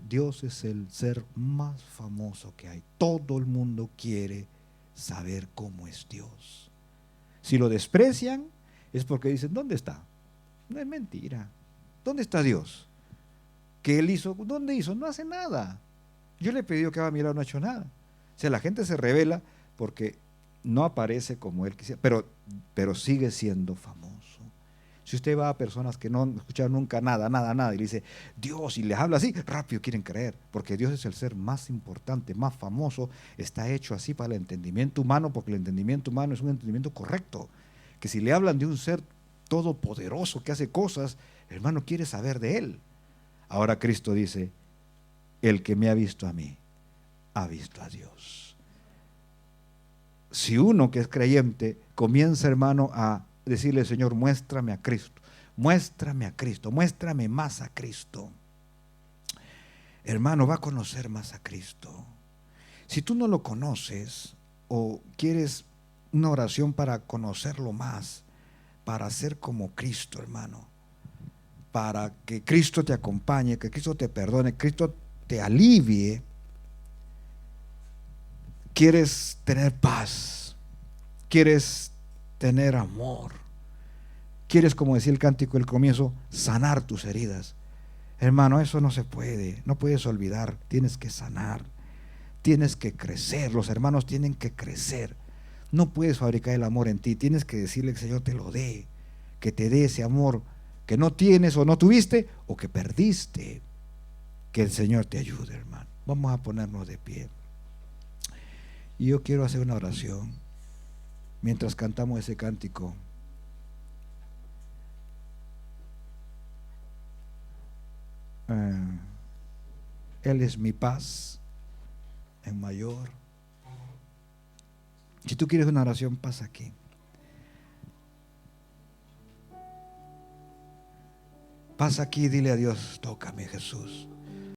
Dios es el ser más famoso que hay. Todo el mundo quiere saber cómo es Dios. Si lo desprecian, es porque dicen, ¿dónde está? No es mentira. ¿Dónde está Dios? ¿Qué Él hizo? ¿Dónde hizo? No hace nada. Yo le he pedido que haga milagro, no ha hecho nada. O sea, la gente se revela porque no aparece como Él quisiera, pero sigue siendo famoso. Si usted va a personas que no han escuchado nunca nada, y le dice Dios, y les habla así, rápido quieren creer, porque Dios es el ser más importante, más famoso, está hecho así para el entendimiento humano, porque el entendimiento humano es un entendimiento correcto, que si le hablan de un ser todopoderoso que hace cosas, hermano, quiere saber de Él. Ahora Cristo dice, el que me ha visto a mí, ha visto a Dios. Si uno que es creyente comienza, hermano, a decirle, Señor, muéstrame a Cristo, muéstrame más a Cristo, hermano, va a conocer más a Cristo. Si tú no lo conoces o quieres una oración para conocerlo más, para ser como Cristo, hermano, para que Cristo te acompañe, que Cristo te perdone, Cristo te alivie, quieres tener paz, quieres tener amor, quieres, como decía el cántico del comienzo, sanar tus heridas. Hermano, eso no se puede, no puedes olvidar, tienes que sanar, tienes que crecer, los hermanos tienen que crecer. No puedes fabricar el amor en ti, tienes que decirle que el Señor te lo dé, que te dé ese amor que no tienes o no tuviste o que perdiste. Que el Señor te ayude, hermano. Vamos a ponernos de pie. Y yo quiero hacer una oración mientras cantamos ese cántico. Él es mi paz en mayor. Si tú quieres una oración, pasa aquí. Pasa aquí y dile a Dios, tócame, Jesús.